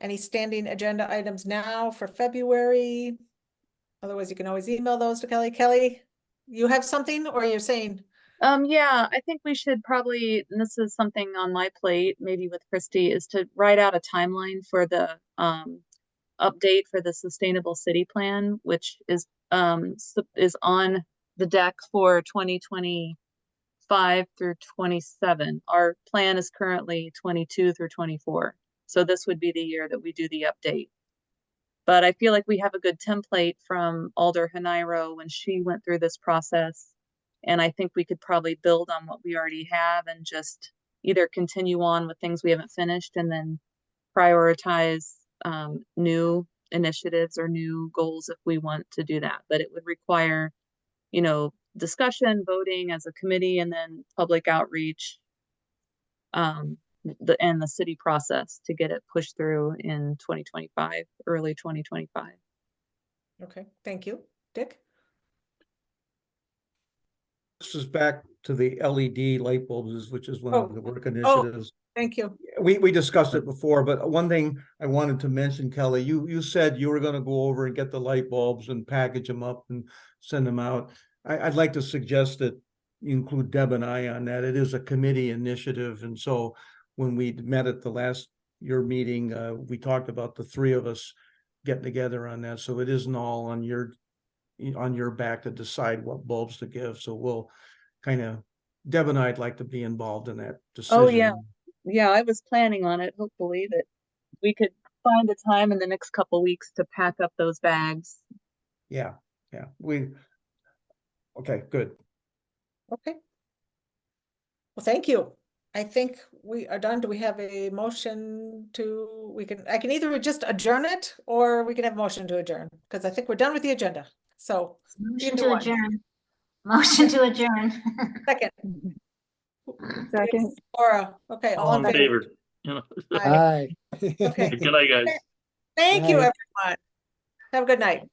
Any standing agenda items now for February? Otherwise, you can always email those to Kelly. Kelly, you have something, or you're saying? Yeah, I think we should probably, and this is something on my plate, maybe with Christy, is to write out a timeline for the update for the sustainable city plan, which is on the deck for 2025 through 27. Our plan is currently 22 through 24. So this would be the year that we do the update. But I feel like we have a good template from Alder Hanairo when she went through this process. And I think we could probably build on what we already have and just either continue on with things we haven't finished and then prioritize new initiatives or new goals if we want to do that. But it would require, you know, discussion, voting as a committee, and then public outreach, and the city process to get it pushed through in 2025, early 2025. Okay, thank you. Dick? This is back to the LED light bulbs, which is one of the work initiatives. Thank you. We discussed it before, but one thing I wanted to mention, Kelly, you said you were gonna go over and get the light bulbs and package them up and send them out. I'd like to suggest that you include Deb and I on that. It is a committee initiative, and so when we met at the last your meeting, we talked about the three of us getting together on that, so it isn't all on your back to decide what bulbs to give. So we'll kind of, Deb and I'd like to be involved in that decision. Oh, yeah. Yeah, I was planning on it, hopefully, that we could find a time in the next couple weeks to pack up those bags. Yeah, okay, good. Okay. Well, thank you. I think we are done. Do we have a motion to, I can either just adjourn it or we can have a motion to adjourn, because I think we're done with the agenda. So. Motion either to one. adjourn. Motion to adjourn. Second. Second. Laura, okay, All in favor. You know. Aye. Hi. Okay. Good night, guys. Thank you, Aye. everyone. Have a good night.